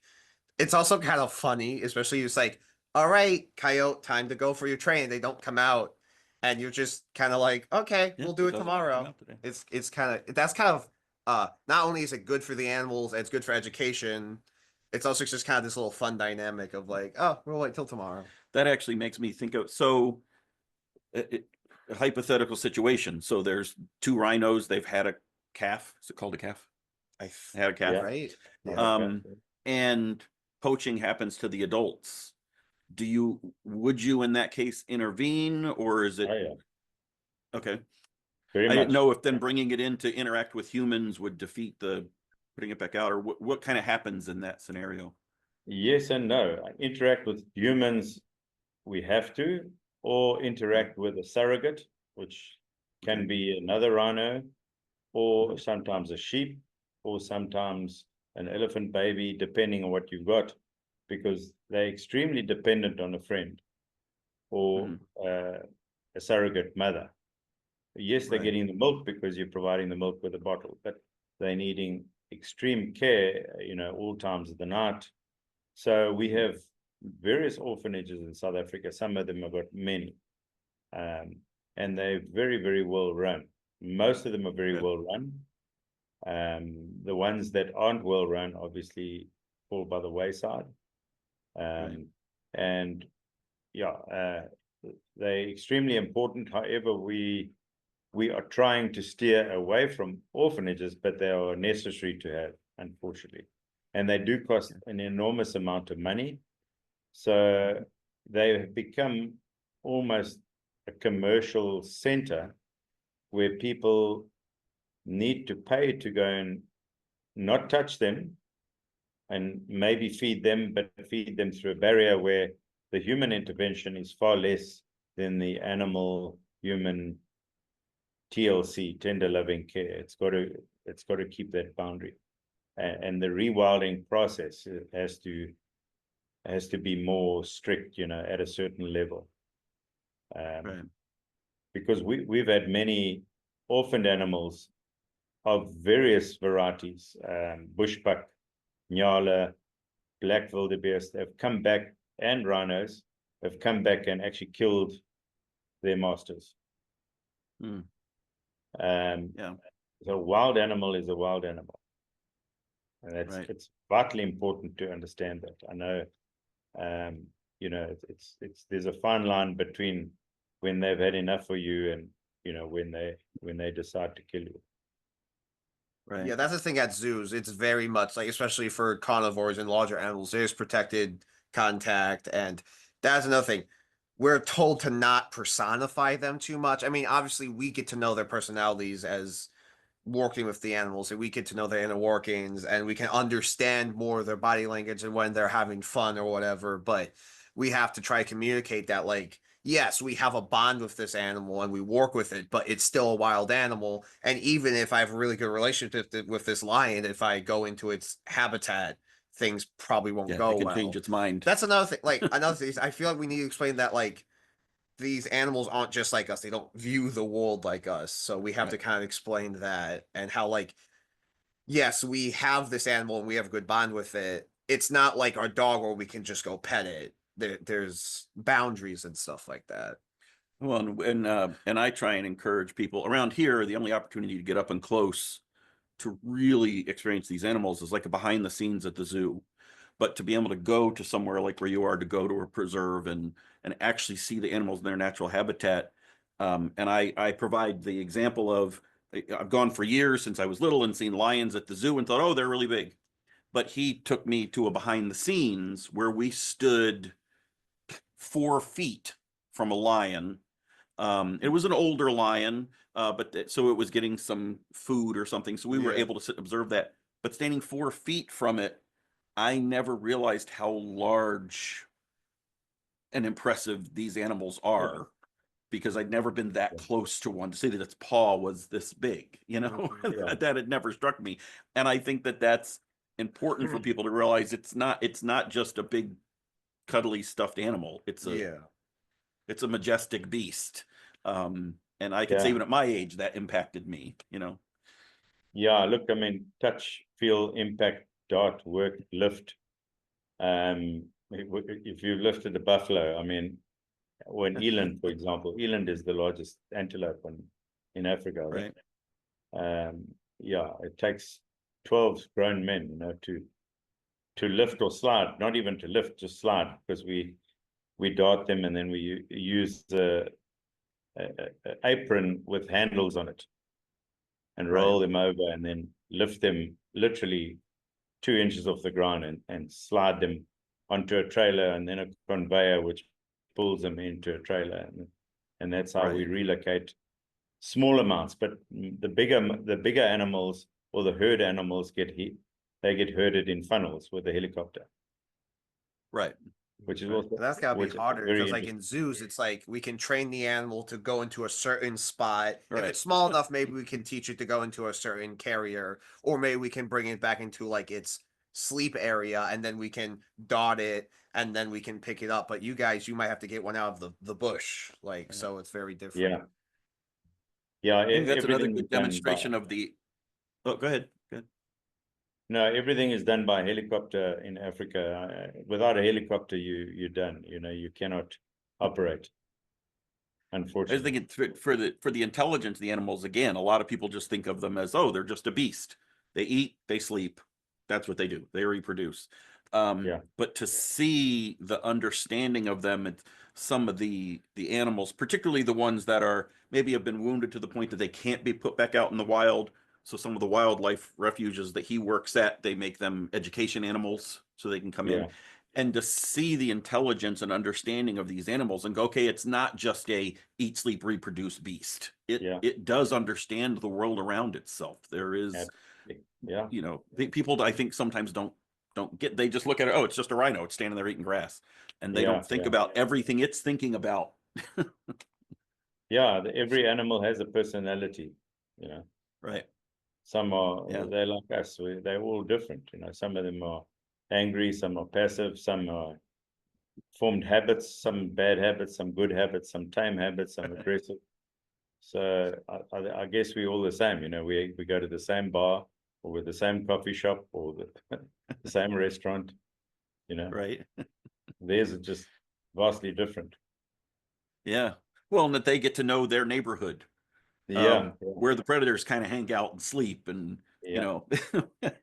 it's also kind of funny, especially it's like, all right, coyote, time to go for your train. They don't come out, and you're just kind of like, okay, Yeah. we'll do it Doesn't come tomorrow. out today. It's kind of that's kind of not only is it good for the animals, it's good for education. It's also just kind of this little fun dynamic of like, oh, we'll wait till tomorrow. That actually makes me think of, a hypothetical situation. So there's two rhinos. They've had a calf. Is it called a calf? They had a calf. yeah. Right? Yeah. Okay. And poaching happens to the adults. Would you in that case intervene, or is it Oh, yeah, okay? very I didn't much. know if then bringing it in to interact with humans would defeat the putting it back out, or what kind of happens in that scenario. Yes and no. Interact with humans, we have to, or interact with a surrogate, which can Okay. be another rhino, or sometimes a sheep, or sometimes an elephant baby, depending on what you've got, because they're extremely dependent on a friend or a surrogate mother. Yes, they're Right. getting the milk because you're providing the milk with a bottle, but they're needing extreme care, all times of the night. So we have various orphanages in South Africa. Some of them have got many, and they're very, very well run. Most of them are very well run. The ones that aren't well run obviously fall by the wayside. And yeah, they're extremely important. However, we are trying to steer away from orphanages, but they are necessary to have, unfortunately. And they do cost an enormous amount of money. So they have become almost a commercial center where people need to pay to go and not touch them and maybe feed them, but feed them through a barrier where the human intervention is far less than the animal human TLC, tender loving care. It's got to keep that boundary, and the rewilding process has to be more strict, at a certain level. Because we've had many orphaned animals of various varieties, bushbuck, nyala, black wildebeest have come back, and rhinos have come back and actually killed their masters. Yeah. So wild animal is a wild animal. And it's vitally important to understand that. I know, it's there's a fine line between when they've had enough for you and when they decide to kill you. Right. Yeah, that's the thing at zoos. It's very much like, especially for carnivores and larger animals, there's protected contact. And that's another thing. We're told to not personify them too much. I mean, obviously, we get to know their personalities as working with the animals, and we get to know their inner workings, and we can understand more of their body language and when they're having fun or whatever. But we have to try to communicate that, like, yes, we have a bond with this animal and we work with it, but it's still a wild animal. And even if I have a really good relationship with this lion, if I go into its habitat, things probably won't Yeah, go it can change well. its mind. That's another thing. Like another thing is I feel like we need to explain that like these animals aren't just like us. They don't view the world like us. So we have to Right. kind of explain that and how like yes, we have this animal and we have a good bond with it. It's not like our dog where we can just go pet it. There's boundaries and stuff like that. Well, and I try and encourage people around here. The only opportunity to get up and close to really experience these animals is like a behind the scenes at the zoo. But to be able to go to somewhere like where you are, to go to a preserve and actually see the animals in their natural habitat. And I provide the example of I've gone for years since I was little and seen lions at the zoo and thought, oh, they're really big. But he took me to a behind the scenes where we stood 4 feet from a lion. It was an older lion, so it was getting some food or something. So we were Yeah. able to sit and observe that. But standing 4 feet from it, I never realized how large and impressive these animals are because I'd never been that close to one to say that its paw was this big, Mhm. Yeah. that had never struck me. And I think that that's important for people to realize it's not just a big cuddly stuffed animal. Yeah. It's a majestic beast. And I could say Yeah. even at my age that impacted me. Yeah, look, I mean, touch, feel, impact, dart, work, lift. If you lifted a buffalo, I mean, when eland, for example, eland is the largest antelope in Africa, I think. Right. Yeah, it takes 12 grown men, to lift or slide, not even to lift, just slide, because we dart them and then we use the apron with handles on it and roll them over and then lift them literally 2 inches off the ground and slide them onto a trailer and then a conveyor which pulls them into a trailer, and that's how we Right. relocate small amounts. But the bigger animals or the herd animals get herded in funnels with a helicopter, Right. which is Right. also And that's gotta be which is harder very because, like interesting. in zoos, it's like we can train the animal to go into a certain spot. If Right. it's small enough, maybe we can teach it to go into a certain carrier, or maybe we can bring it back into like its sleep area, and then we can dot it, and then we can pick it up. But you guys, you might have to get one out of the bush, like so. It's very different. Yeah, yeah. I think that's another Everything is good done by demonstration of the. Oh, go ahead. Go ahead. no, everything is done by helicopter in Africa. Without a helicopter, you're done. You cannot operate, I was unfortunately. thinking for the intelligence of the animals again. A lot of people just think of them as, oh, they're just a beast. They eat, they sleep. That's what they do. They reproduce. Yeah, But to see the understanding of them and some of the animals, particularly the ones that are maybe have been wounded to the point that they can't be put back out in the wild. So some of the wildlife refuges that he works at, they make them education animals so they can come in yeah, and to see the intelligence and understanding of these animals and go, okay, it's not just a eat, sleep, reproduce beast. It yeah, it does understand the world around itself. There is, absolutely. Yeah, people I think sometimes don't get. They just look at it. Oh, it's just a rhino. It's standing there eating grass, and they yeah, don't think yeah, about everything it's thinking about. yeah. Every animal has a personality. You know, Right. some are Yeah. they're like us. They're all different. Some of them are angry, some are passive, some are formed habits, some bad habits, some good habits, some tame habits, some aggressive. So I guess we're all the same. We go to the same bar or with the same coffee shop or the same restaurant. Right. Theirs are just vastly different. Yeah. Well, and that they get to know their neighborhood, Yeah, where the predators kind of hang out and sleep, and yeah, where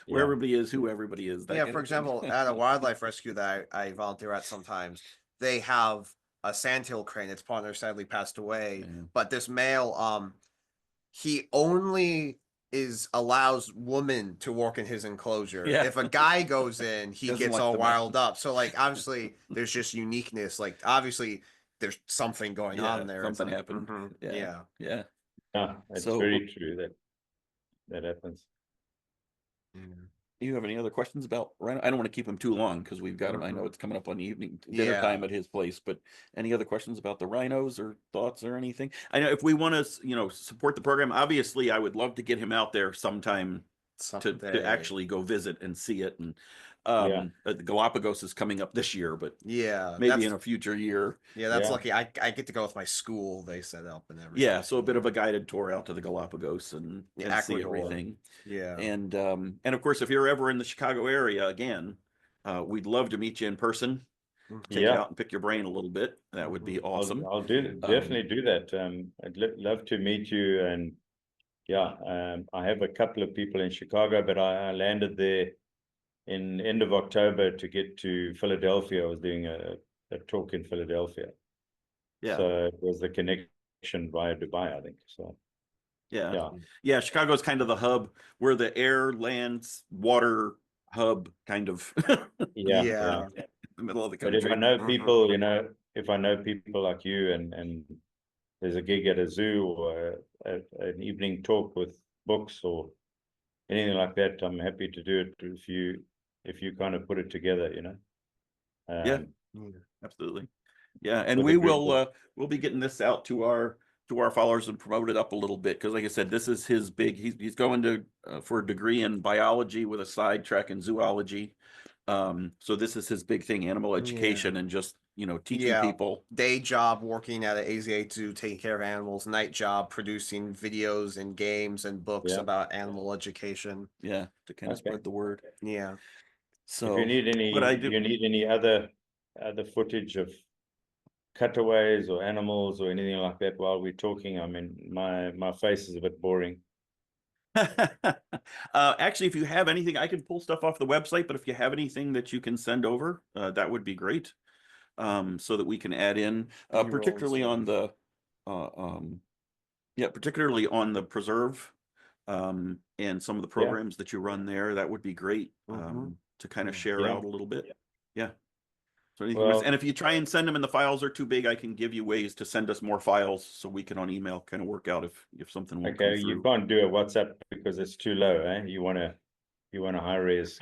yeah, everybody is, who everybody is, that Yeah, kind for of thing. example, at a wildlife rescue that I volunteer at sometimes, they have a sandhill crane. Its partner sadly passed away, Yeah. but this male, he only allows women to work in his enclosure. Yeah. If a guy goes in, he Doesn't gets like all the men. riled up. So like obviously there's just uniqueness. Like obviously there's something going Yeah, on there. It's something like happened. Yeah. yeah. Yeah. yeah. It's So very true that happens. Yeah. you have any other questions about Rhino? I don't want to keep him too long because we've got him. I know it's coming up on the evening dinner time at his place, but any other questions about the rhinos or thoughts or anything? I know if we want to, support the program, obviously I would love to get him out there sometime to actually go visit and see it. And the Galapagos is coming up this year, but maybe in a future year. Yeah, that's lucky. I get to go with my school. They set up and everything. Yeah, so a bit of a guided tour out to the Galapagos and see everything. Yeah. And of course, if you're ever in the Chicago area again, we'd love to meet you in person. Take you out and pick your brain a little bit. That would be awesome. I'll definitely do that. I'd love to meet you. And I have a couple of people in Chicago, but I landed there in end of October to get to Philadelphia. I was doing a talk in Philadelphia. Yeah. So it was the connection via Dubai, I think. So yeah. Chicago is kind of the hub. We're the air, land, water hub, kind of. In the middle of the country. But if I know people, if I know people like you, and there's a gig at a zoo or an evening talk with books or anything like that, I'm happy to do it if you kind of put it together, Absolutely. Yeah, and we will we'll be getting this out to our followers and promote it up a little bit, because like I said, this is his big. He's going to for a degree in biology with a side track in zoology. So this is his big thing: animal education and just teaching people. Day job working at an AZA zoo, taking care of animals. Night job producing videos and games and books about animal education. Yeah, to kind of spread the word. Yeah. So if you need any other footage of cutaways or animals or anything like that while we're talking, I mean, my face is a bit boring. Actually, if you have anything, I can pull stuff off the website, but if you have anything that you can send over, that would be great. So that we can add in, particularly on the particularly on the preserve, and some of the programs that you run there. That would be great, to kind of share out a little bit. So and if you try and send them and the files are too big, I can give you ways to send us more files so we can on email kind of work out if something won't come through. You can't do a WhatsApp because it's too low, eh? You want to high res.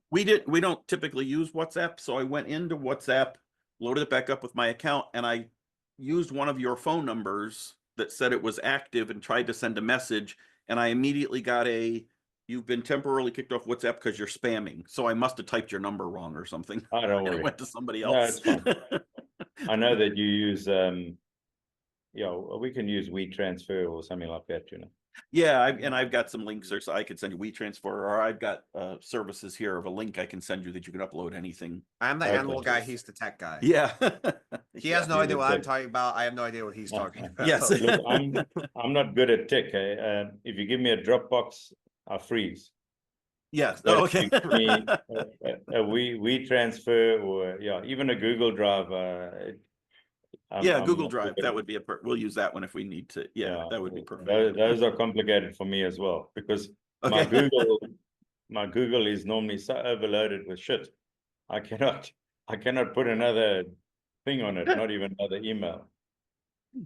We don't typically use WhatsApp, so I went into WhatsApp, loaded it back up with my account, and I used one of your phone numbers that said it was active and tried to send a message, and I immediately got "You've been temporarily kicked off WhatsApp because you're spamming." So I must have typed your number wrong or something. I don't worry. It went to somebody else. No, it's fine. I know that you use we can use WeTransfer or something like that, Yeah, I've got some links there, so I could send you WeTransfer, or I've got services here of a link I can send you that you can upload anything. I'm the animal guy. He's the tech guy. Yeah. He has no idea what I'm talking about. I have no idea what he's talking about. Yes. Look, I'm not good at tech. If you give me a Dropbox, I freeze. Yes. But Okay. if you give me WeTransfer or even a Google Drive. Google Drive. That would be we'll use that one if we need to. Yeah, that would be perfect. Those are complicated for me as well, because my Google is normally so overloaded with shit. I cannot put another thing on it, not even another email.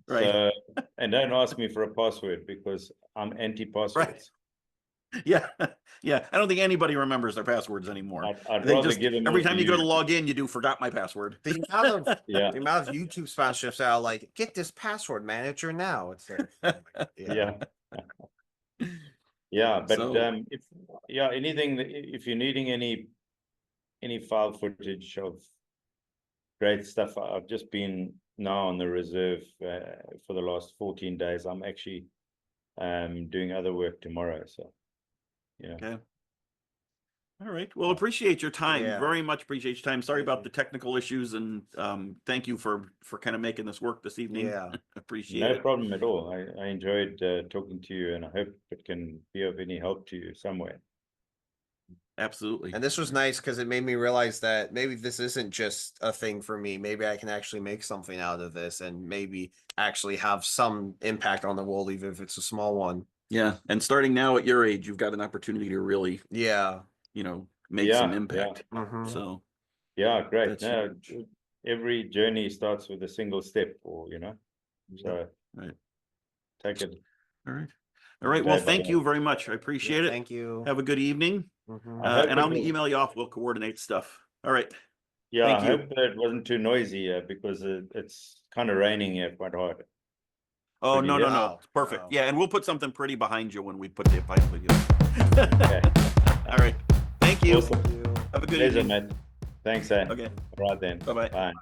Right. So, and don't ask me for a password because I'm anti-passwords. Right. Yeah. I don't think anybody remembers their passwords anymore. I'd rather give them every time you go to log in, you do forgot my password. The amount of the amount of YouTube sponsorships are like, get this password manager now. It's but anything if you're needing any file footage of great stuff, I've just been now on the reserve for the last 14 days. I'm actually doing other work tomorrow, so okay. All right, well, appreciate your time. Very much appreciate your time. Sorry about the technical issues, and thank you for kind of making this work this evening. Appreciate it. No problem at all. I enjoyed talking to you, and I hope it can be of any help to you somewhere. Absolutely. And this was nice because it made me realize that maybe this isn't just a thing for me. Maybe I can actually make something out of this and maybe actually have some impact on the world, even if it's a small one. Yeah. And starting now at your age, you've got an opportunity to really, make some impact. So, great. No, every journey starts with a single step, or, so take it. All right. Well, thank you very much. I appreciate it. Thank you. Have a good evening. Mhm. I hope And it I'll was- email you off. We'll coordinate stuff. All right. Yeah, Thank I you. hope that it wasn't too noisy because it's kind of raining here quite hard. Oh, Could you no, hear? no, no. Wow, It's perfect. wow. Yeah, and we'll put something pretty behind you when we put the pipe with you. Okay. All right. Thank you. Awesome. Thank you. Have a good Pleasure, evening. mate. Thanks, eh? Okay. All right then. Bye-bye. Bye.